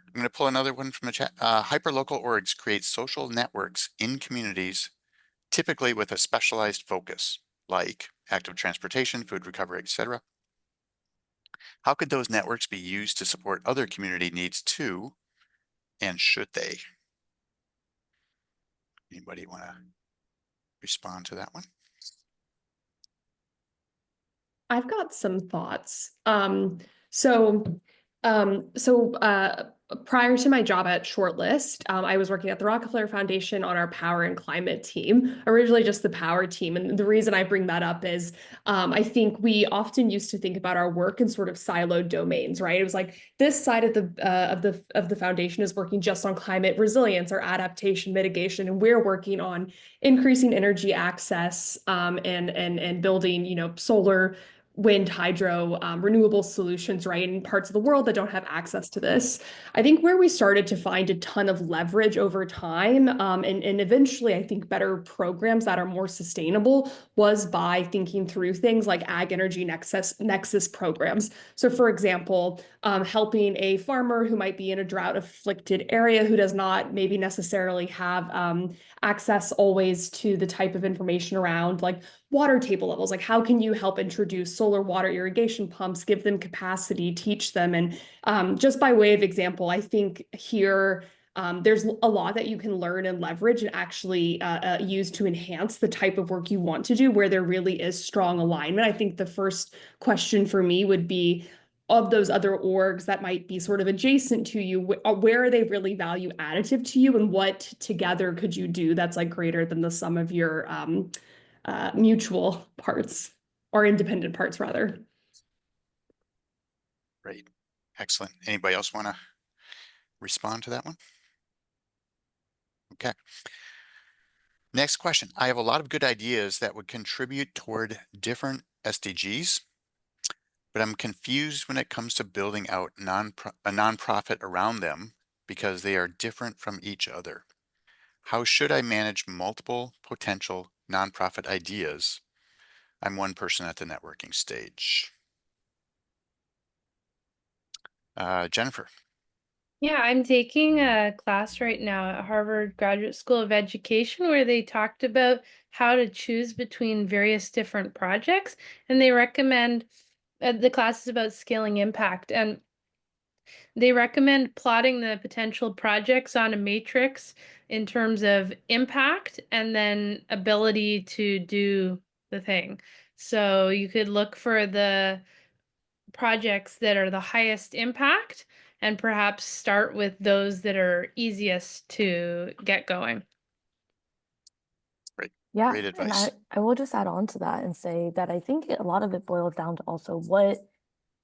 I'm going to pull another one from the chat. Hyperlocal orgs create social networks in communities, typically with a specialized focus, like active transportation, food recovery, etc. How could those networks be used to support other community needs too, and should they? Anybody want to respond to that one? I've got some thoughts. Prior to my job at Shortlist, I was working at the Rockefeller Foundation on our power and climate team, originally just the power team. And the reason I bring that up is I think we often used to think about our work in sort of siloed domains, right? It was like this side of the foundation is working just on climate resilience or adaptation mitigation, and we're working on increasing energy access and building, you know, solar, wind, hydro, renewable solutions, right, in parts of the world that don't have access to this. I think where we started to find a ton of leverage over time, and eventually I think better programs that are more sustainable, was by thinking through things like ag energy nexus programs. So for example, helping a farmer who might be in a drought afflicted area who does not maybe necessarily have access always to the type of information around like water table levels, like how can you help introduce solar water irrigation pumps, give them capacity, teach them. And just by way of example, I think here there's a lot that you can learn and leverage and actually use to enhance the type of work you want to do where there really is strong alignment. I think the first question for me would be, of those other orgs that might be sort of adjacent to you, where are they really value additive to you, and what together could you do that's like greater than the sum of your mutual parts, or independent parts rather. Great. Excellent. Anybody else want to respond to that one? Okay. Next question. I have a lot of good ideas that would contribute toward different SDGs, but I'm confused when it comes to building out a nonprofit around them because they are different from each other. How should I manage multiple potential nonprofit ideas? I'm one person at the networking stage. Jennifer. Yeah, I'm taking a class right now at Harvard Graduate School of Education where they talked about how to choose between various different projects, and they recommend the class is about scaling impact, and they recommend plotting the potential projects on a matrix in terms of impact and then ability to do the thing. So you could look for the projects that are the highest impact and perhaps start with those that are easiest to get going. Great. Yeah, Great and advice. I will just add on to that and say that I think a lot of it boils down to also what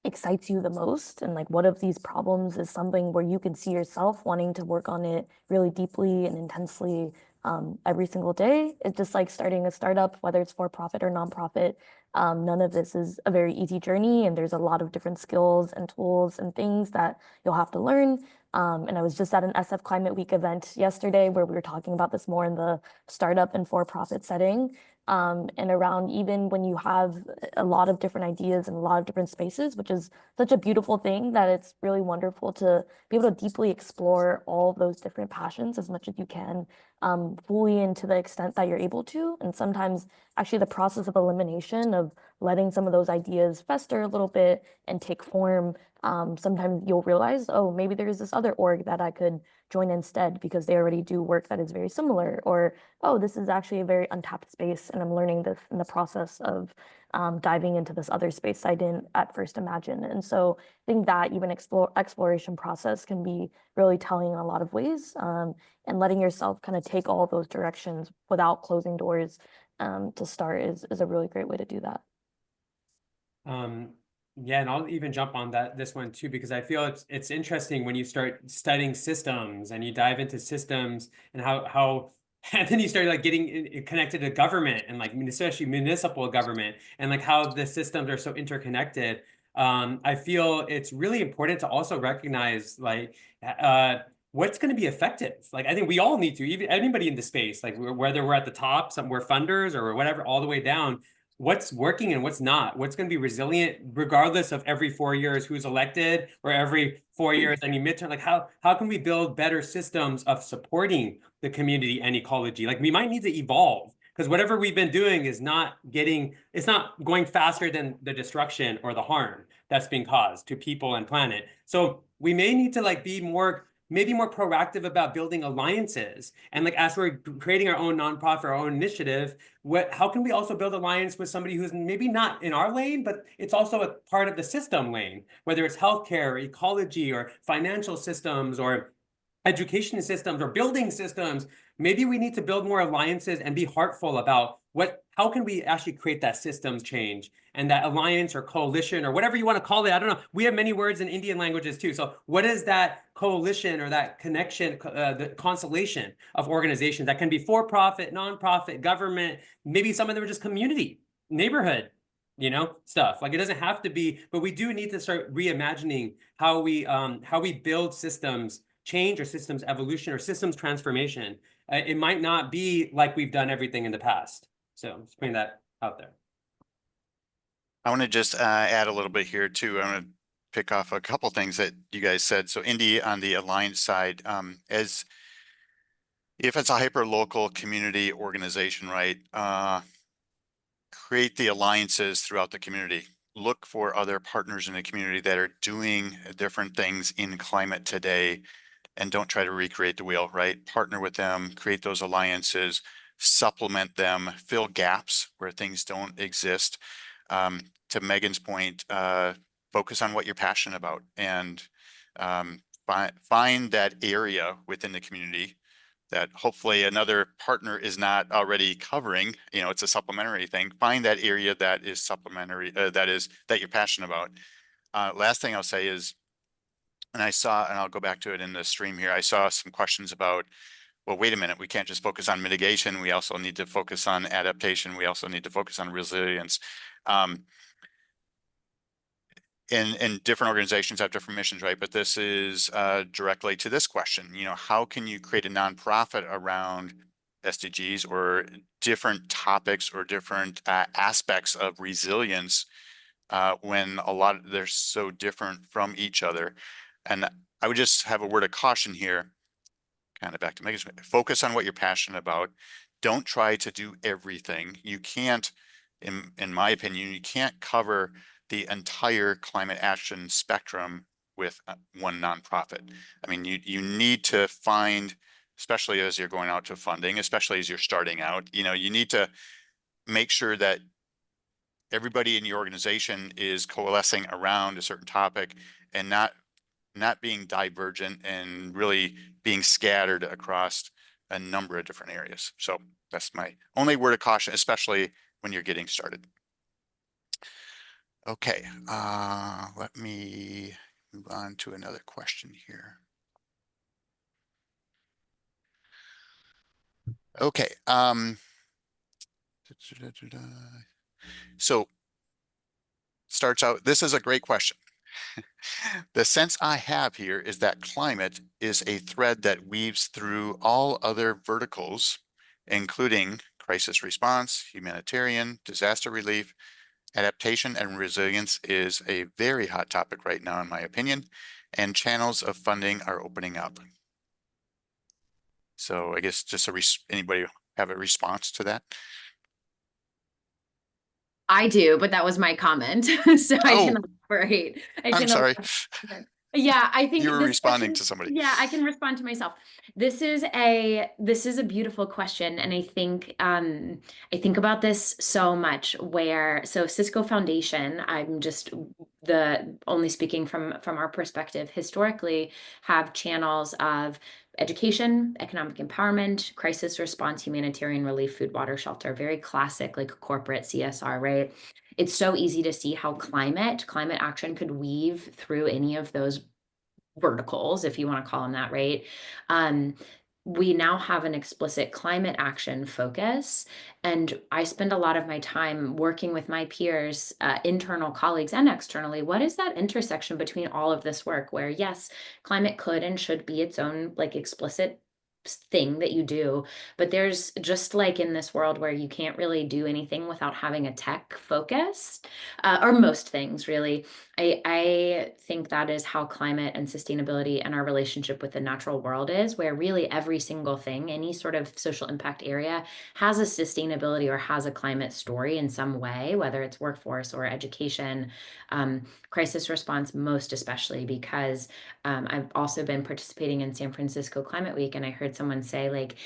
excites you the most, and like what of these problems is something where you can see yourself wanting to work on it really deeply and intensely every single day. It's just like starting a startup, whether it's for profit or nonprofit. None of this is a very easy journey, and there's a lot of different skills and tools and things that you'll have to learn. And I was just at an SF Climate Week event yesterday where we were talking about this more in the startup and for-profit setting. And around even when you have a lot of different ideas in a lot of different spaces, which is such a beautiful thing that it's really wonderful to be able to deeply explore all of those different passions as much as you can, fully and to the extent that you're able to. And sometimes actually the process of elimination of letting some of those ideas fester a little bit and take form, sometimes you'll realize, oh, maybe there's this other org that I could join instead because they already do work that is very similar, or oh, this is actually a very untapped space and I'm learning this in the process of diving into this other space I didn't at first imagine. And so I think that even exploration process can be really telling in a lot of ways, and letting yourself kind of take all of those directions without closing doors to start is a really great way to do that. Yeah, and I'll even jump on this one too, because I feel it's interesting when you start studying systems and you dive into systems and how and then you start like getting connected to government and like especially municipal government and like how the systems are so interconnected. I feel it's really important to also recognize like what's going to be effective? Like, I think we all need to, even anybody in the space, like whether we're at the top, we're funders or whatever, all the way down, what's working and what's not, what's going to be resilient, regardless of every 4 years who's elected or every 4 years any midterm. Like how can we build better systems of supporting the community and ecology? Like we might need to evolve, because whatever we've been doing is not it's not going faster than the destruction or the harm that's being caused to people and planet. So we may need to like be maybe more proactive about building alliances. And like, as we're creating our own nonprofit, our own initiative, how can we also build alliance with somebody who's maybe not in our lane, but it's also a part of the system lane, whether it's healthcare, or ecology, or financial systems, or education systems, or building systems. Maybe we need to build more alliances and be heartful about how can we actually create that systems change and that alliance or coalition or whatever you want to call it. I don't know. We have many words in Indian languages too. So what is that coalition or that connection, the constellation of organizations that can be for-profit, nonprofit, government, maybe some of them are just community, neighborhood, stuff. Like it doesn't have to be, but we do need to start reimagining how we build systems change or systems evolution or systems transformation. It might not be like we've done everything in the past. So just putting that out there. I want to just add a little bit here too. I want to pick off a couple things that you guys said. So Indy, on the alliance side, as if it's a hyper local community organization, right? Create the alliances throughout the community. Look for other partners in the community that are doing different things in climate today, and don't try to recreate the wheel, right? Partner with them, create those alliances, supplement them, fill gaps where things don't exist. To Megan's point, focus on what you're passionate about, and find that area within the community that hopefully another partner is not already covering. It's a supplementary thing. Find that area that is supplementary, that you're passionate about. Last thing I'll say is, and I'll go back to it in the stream here, I saw some questions about, well, wait a minute, we can't just focus on mitigation. We also need to focus on adaptation. We also need to focus on resilience. And different organizations have different missions, right? But this is directly to this question. How can you create a nonprofit around SDGs or different topics or different aspects of resilience when they're so different from each other? And I would just have a word of caution here, kind of back to Megan's, focus on what you're passionate about. Don't try to do everything. You can't, in my opinion, you can't cover the entire climate action spectrum with one nonprofit. I mean, you need to find, especially as you're going out to funding, especially as you're starting out, you need to make sure that everybody in your organization is coalescing around a certain topic and not being divergent and really being scattered across a number of different areas. So that's my only word of caution, especially when you're getting started. Okay, let me move on to another question here. Okay, so starts out, this is a great question. The sense I have here is that climate is a thread that weaves through all other verticals, including crisis response, humanitarian, disaster relief. Adaptation and resilience is a very hot topic right now, in my opinion, and channels of funding are opening up. So I guess just anybody have a response to that? I do, but that was my comment. So I can elaborate. I'm sorry. Yeah, I think you were responding question, to somebody. Yeah, I can respond to myself. This is a beautiful question, and I think about this so much. So Cisco Foundation, I'm just only speaking from our perspective, historically have channels of education, economic empowerment, crisis response, humanitarian relief, food, water, shelter, very classic, like corporate CSR, right? It's so easy to see how climate action could weave through any of those verticals, if you want to call them that, right? we now have an explicit climate action focus. And I spend a lot of my time working with my peers, internal colleagues and externally. What is that intersection between all of this work where, yes, climate could and should be its own like explicit thing that you do, but there's just like in this world where you can't really do anything without having a tech focus, or most things really. I think that is how climate and sustainability and our relationship with the natural world is, where really every single thing, any sort of social impact area has a sustainability or has a climate story in some way, whether it's workforce or education, crisis response, most especially because I've also been participating in San Francisco Climate Week, and I heard someone say, like,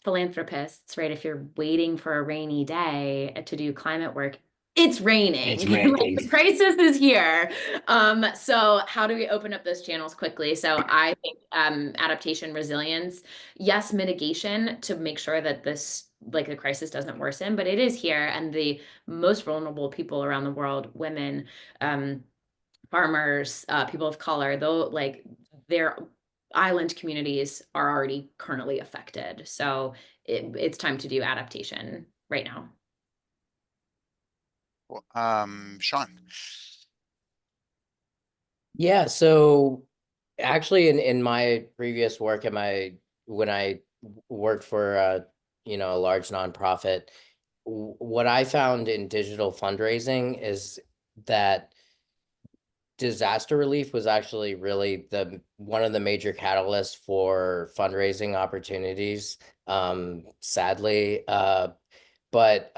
philanthropists, right? If you're waiting for a rainy day to do climate work, it's raining. It's raining. Like, the crisis is here. So how do we open up those channels quickly? So I think adaptation, resilience, yes, mitigation to make sure that this, like, the crisis doesn't worsen, but it is here, and the most vulnerable people around the world, women, farmers, people of color, though, like, their island communities are already currently affected. So it's time to do adaptation right now. Well, Sean. Yeah, so actually in my previous work when I worked for a large nonprofit, what I found in digital fundraising is that disaster relief was actually really one of the major catalysts for fundraising opportunities, sadly. But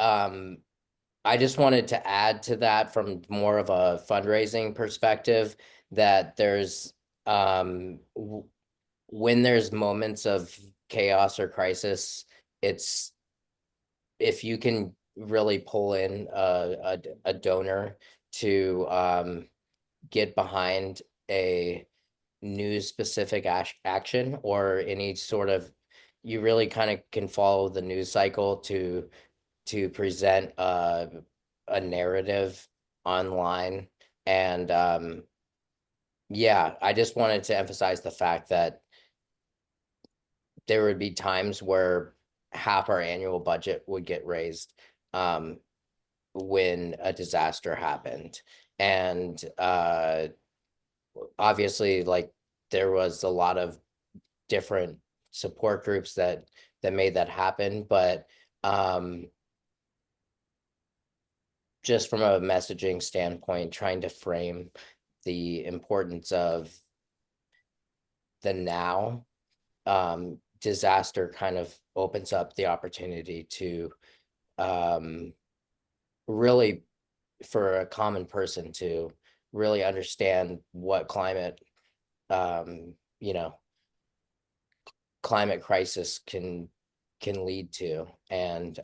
I just wanted to add to that from more of a fundraising perspective that there's when there's moments of chaos or crisis, it's if you can really pull in a donor to get behind a news specific action or any sort of, you really kind of can follow the news cycle to present a narrative online. And yeah, I just wanted to emphasize the fact that there would be times where half our annual budget would get raised when a disaster happened. And obviously, like, there was a lot of different support groups that made that happen, but just from a messaging standpoint, trying to frame the importance of the now, disaster kind of opens up the opportunity to really, for a common person to really understand what climate crisis can lead to. And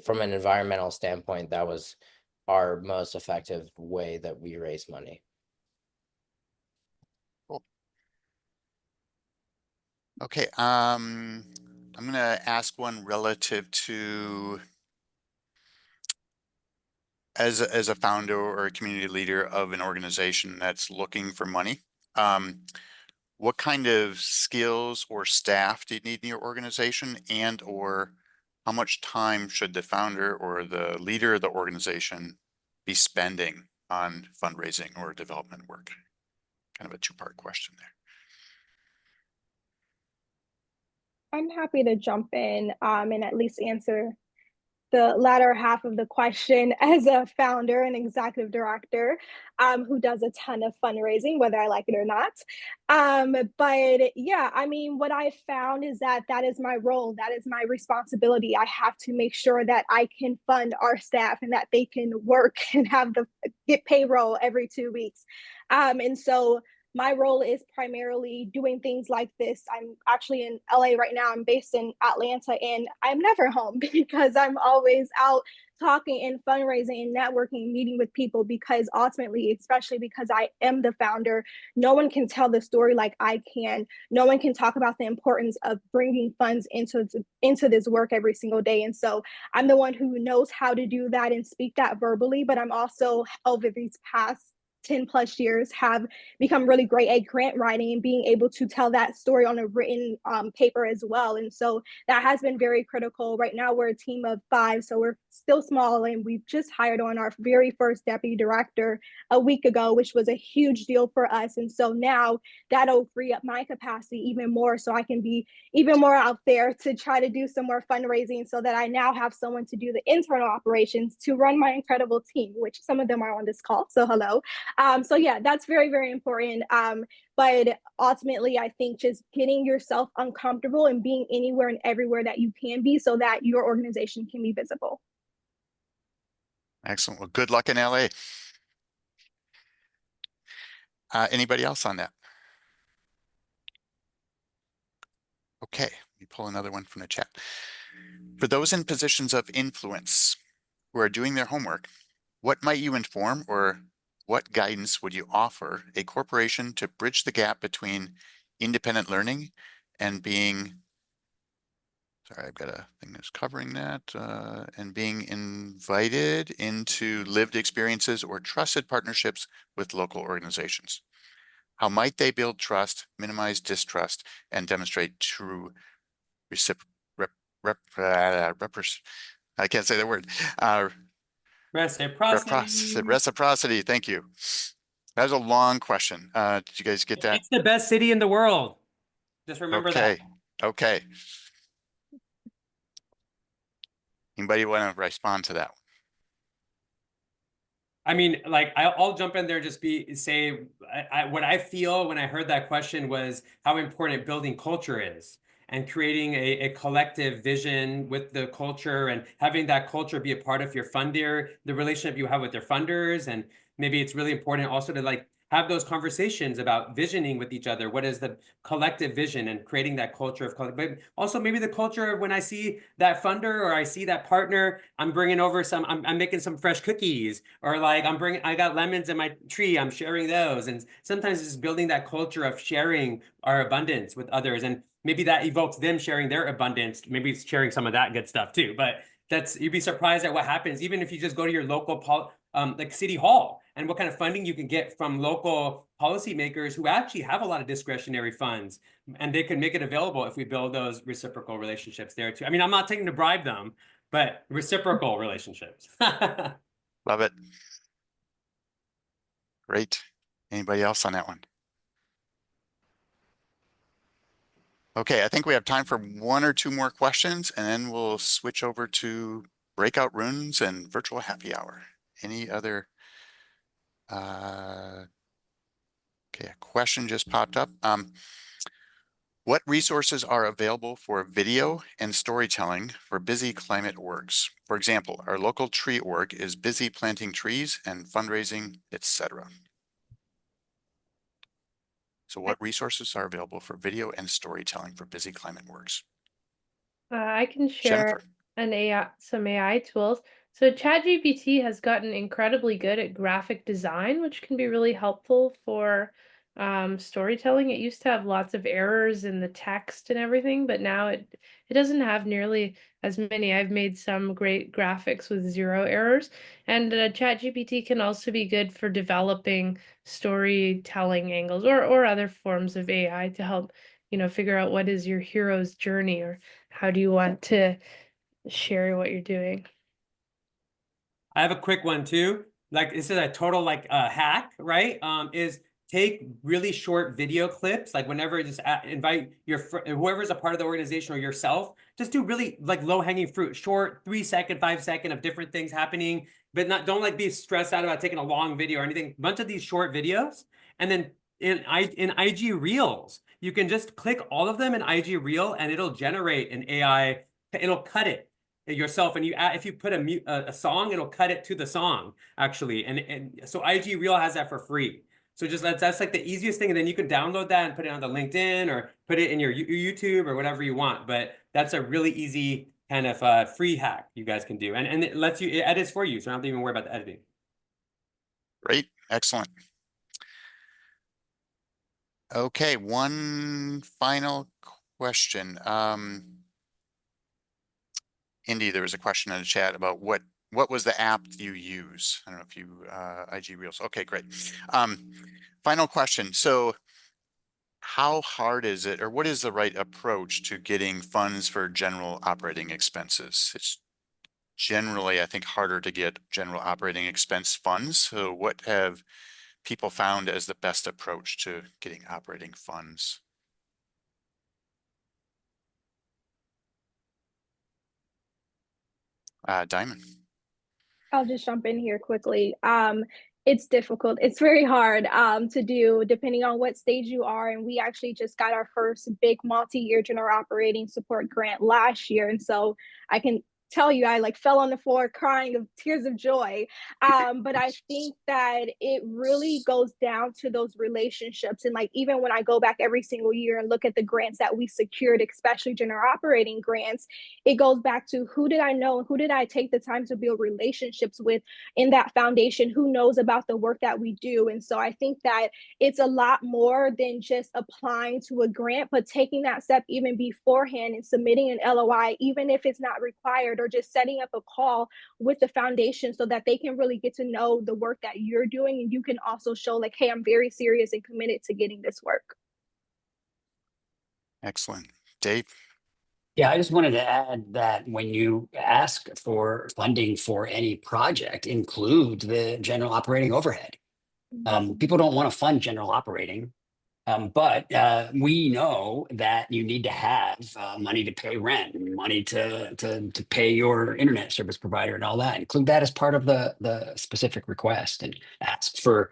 from an environmental standpoint, that was our most effective way that we raise money. Cool. Okay, I'm gonna ask one relative to as a founder or a community leader of an organization that's looking for money. What kind of skills or staff do you need in your organization, and or how much time should the founder or the leader of the organization be spending on fundraising or development work? Kind of a two-part question there. I'm happy to jump in and at least answer the latter half of the question as a founder and executive director who does a ton of fundraising, whether I like it or not. But yeah, I mean, what I found is that is my role. That is my responsibility. I have to make sure that I can fund our staff and that they can work and get payroll every 2 weeks. And so my role is primarily doing things like this. I'm actually in LA right now. I'm based in Atlanta, and I'm never home because I'm always out talking and fundraising and networking, meeting with people, because ultimately, especially because I am the founder, no one can tell the story like I can. No one can talk about the importance of bringing funds into this work every single day. And so I'm the one who knows how to do that and speak that verbally, but I'm also, over these past 10 plus years have become really great at grant writing and being able to tell that story on a written paper as well. And so that has been very critical. Right now, we're a team of 5, so we're still small, and we've just hired on our very first deputy director a week ago, which was a huge deal for us. And so now that'll free up my capacity even more, so I can be even more out there to try to do some more fundraising, so that I now have someone to do the internal operations to run my incredible team, which some of them are on this call. So hello. So yeah, that's very, very important. But ultimately, I think just getting yourself uncomfortable and being anywhere and everywhere that you can be, so that your organization can be visible. Excellent. Well, good luck in LA. Anybody else on that? Okay, let me pull another one from the chat. For those in positions of influence who are doing their homework, what might you inform or what guidance would you offer a corporation to bridge the gap between independent learning and being, sorry, I've got a thing that's covering that, and being invited into lived experiences or trusted partnerships with local organizations? How might they build trust, minimize distrust, and demonstrate true I can't say the word. Reciprocity. Thank you. That was a long question. Did you guys get that? It's the best city in the world. Just remember that. Okay. Anybody want to respond to that? I mean, like, I'll jump in there, say what I feel when I heard that question was how important building culture is, and creating a collective vision with the culture, and having that culture be a part of your funder, the relationship you have with your funders. And maybe it's really important also to like have those conversations about visioning with each other. What is the collective vision, and creating that culture of but also maybe the culture of when I see that funder or I see that partner, I'm bringing over I'm making some fresh cookies, or like I got lemons in my tree, I'm sharing those. And sometimes it's building that culture of sharing our abundance with others. And maybe that evokes them sharing their abundance. Maybe it's sharing some of that good stuff too. But you'd be surprised at what happens, even if you just go to your local like city hall, and what kind of funding you can get from local policymakers who actually have a lot of discretionary funds, and they can make it available if we build those reciprocal relationships there too. I mean, I'm not taking to bribe them, but reciprocal relationships. Love it. Great. Anybody else on that one? Okay, I think we have time for 1 or 2 more questions, and then we'll switch over to breakout rooms and virtual happy hour. Any other? Okay, a question just popped up. What resources are available for video and storytelling for busy climate orgs? For example, our local tree org is busy planting trees and fundraising, etc. So what resources are available for video and storytelling for busy climate orgs? I can share Jennifer. some AI tools. So ChatGPT has gotten incredibly good at graphic design, which can be really helpful for storytelling. It used to have lots of errors in the text and everything, but now it doesn't have nearly as many. I've made some great graphics with 0 errors. And ChatGPT can also be good for developing storytelling angles or other forms of AI to help, figure out what is your hero's journey, or how do you want to share what you're doing. I have a quick one too. Like, this is a total hack, right? Is take really short video clips, like whenever, just invite whoever's a part of the organization or yourself, just do really like low-hanging fruit, short 3-second, 5-second of different things happening, but don't be stressed out about taking a long video or anything. A bunch of these short videos, and then in IG Reels, you can just click all of them in IG Reel, and it'll generate an AI. It'll cut it yourself, and if you put a song, it'll cut it to the song actually, and so IG Reel has that for free. So just that's like the easiest thing, and then you can download that and put it on the LinkedIn or put it in your YouTube or whatever you want. But that's a really easy kind of free hack you guys can do, and it edits for you, so I don't have to even worry about the editing. Great, excellent. Okay, one final question. Indy, there was a question in the chat about what what was the app you use? I don't know if you, IG Reels. Okay, great. Final question. So how hard is it, or what is the right approach to getting funds for general operating expenses? It's generally, I think, harder to get general operating expense funds. So what have people found as the best approach to getting operating funds? Diamond. I'll just jump in here quickly. It's difficult. It's very hard to do depending on what stage you are. And we actually just got our first big multi-year general operating support grant last year. And so I can tell you, I like fell on the floor crying of tears of joy. But I think that it really goes down to those relationships. And like, even when I go back every single year and look at the grants that we secured, especially general operating grants, it goes back to who did I know and who did I take the time to build relationships with in that foundation, who knows about the work that we do. And so I think that it's a lot more than just applying to a grant, but taking that step even beforehand and submitting an LOI, even if it's not required, or just setting up a call with the foundation so that they can really get to know the work that you're doing. And you can also show like, hey, I'm very serious and committed to getting this work. Excellent. Dave? Yeah, I just wanted to add that when you ask for funding for any project, include the general operating overhead. People don't want to fund general operating, but we know that you need to have money to pay rent, money to pay your internet service provider, and all that. Include that as part of the specific request, and ask for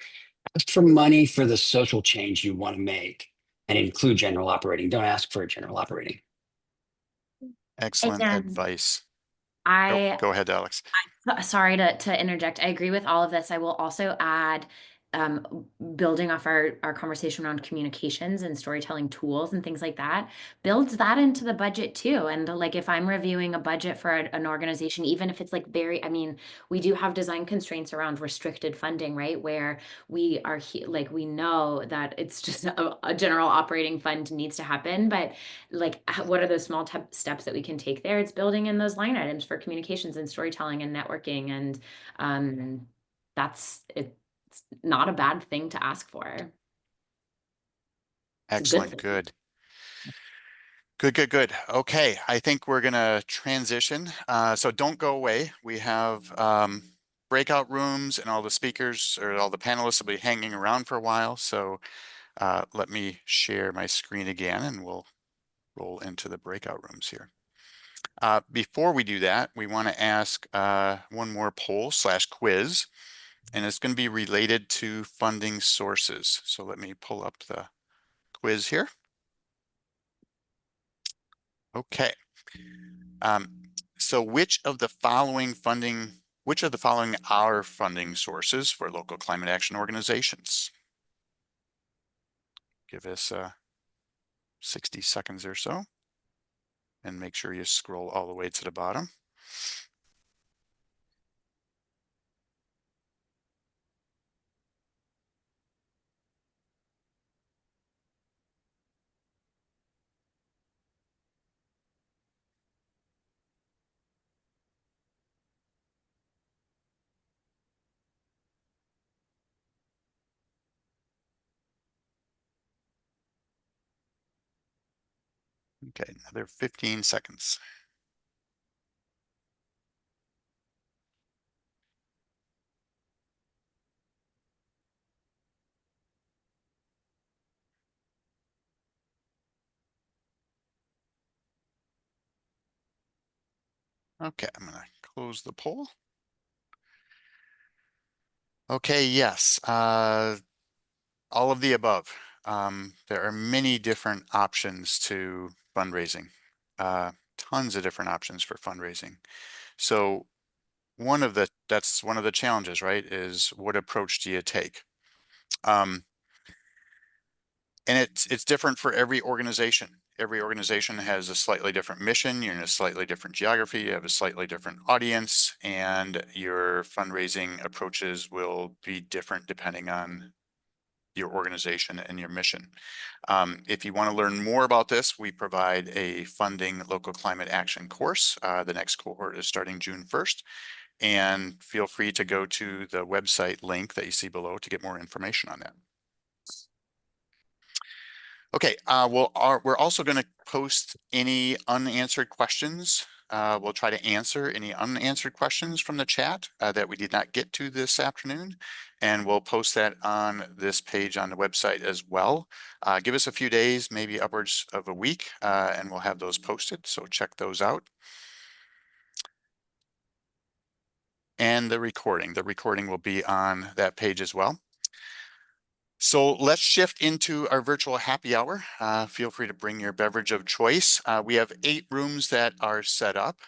money for the social change you want to make, and include general operating. Don't ask for a general operating. Excellent And advice. I Go ahead, Alex. sorry to interject. I agree with all of this. I will also add, building off our conversation around communications and storytelling tools and things like that, builds that into the budget too. And like, if I'm reviewing a budget for an organization, even if it's like I mean, we do have design constraints around restricted funding, right? Where we are like, we know that it's just a general operating fund needs to happen, but like, what are those small steps that we can take there? It's building in those line items for communications and storytelling and networking, and that's it. It's not a bad thing to ask for. Excellent. Good. Good. Okay, I think we're gonna transition. So don't go away. We have breakout rooms, and all the speakers or all the panelists will be hanging around for a while. So let me share my screen again, and we'll roll into the breakout rooms here. Before we do that, we want to ask one more poll/quiz, and it's going to be related to funding sources. So let me pull up the quiz here. Okay. So which of the following are funding sources for local climate action organizations? Give us 60 seconds or so, and make sure you scroll all the way to the bottom. Okay, another 15 seconds. Okay, I'm going to close the poll. Okay, yes, all of the above. There are many different options to fundraising, tons of different options for fundraising. So that's one of the challenges, right? Is what approach do you take? And it's different for every organization. Every organization has a slightly different mission. You're in a slightly different geography. You have a slightly different audience, and your fundraising approaches will be different depending on your organization and your mission. If you want to learn more about this, we provide a funding local climate action course. The next cohort is starting June 1st. And feel free to go to the website link that you see below to get more information on that. Okay, we're also going to post any unanswered questions. We'll try to answer any unanswered questions from the chat that we did not get to this afternoon. And we'll post that on this page on the website as well. Give us a few days, maybe upwards of a week, and we'll have those posted. So check those out. And the recording will be on that page as well. So let's shift into our virtual happy hour. Feel free to bring your beverage of choice. We have 8 rooms that are set up.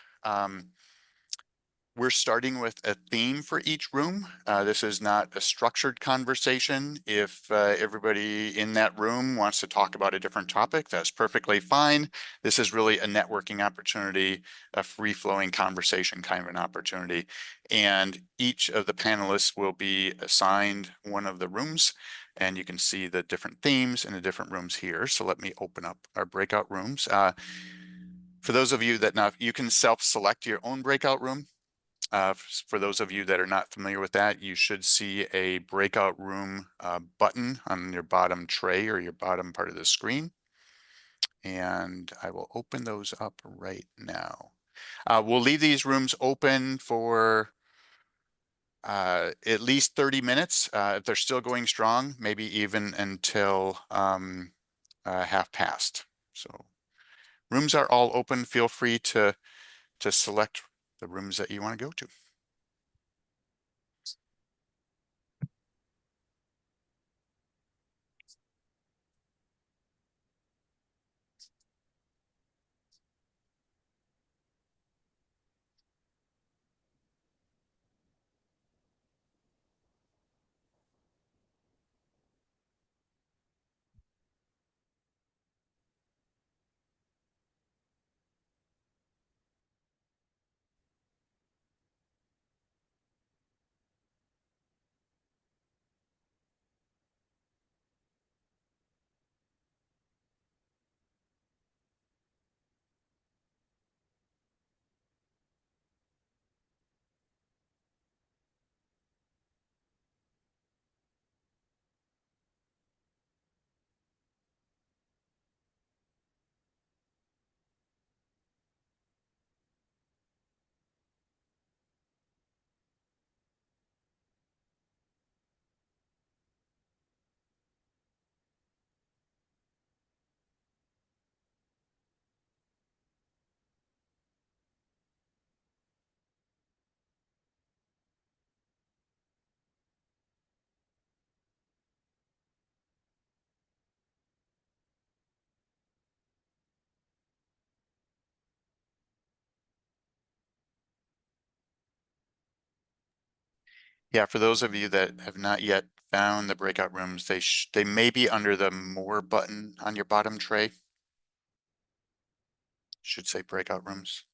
We're starting with a theme for each room. This is not a structured conversation. If everybody in that room wants to talk about a different topic, that's perfectly fine. This is really a networking opportunity, a free-flowing conversation kind of an opportunity. And each of the panelists will be assigned one of the rooms, and you can see the different themes in the different rooms here. So let me open up our breakout rooms. For those of you that you can self-select your own breakout room. For those of you that are not familiar with that, you should see a breakout room button on your bottom tray or your bottom part of the screen. And I will open those up right now. We'll leave these rooms open for at least 30 minutes. If they're still going strong, maybe even until 1/2 past. So rooms are all open. Feel free to select the rooms that you want to go to. Yeah, for those of you that have not yet found the breakout rooms, they may be under the More button on your bottom tray. Should say breakout rooms.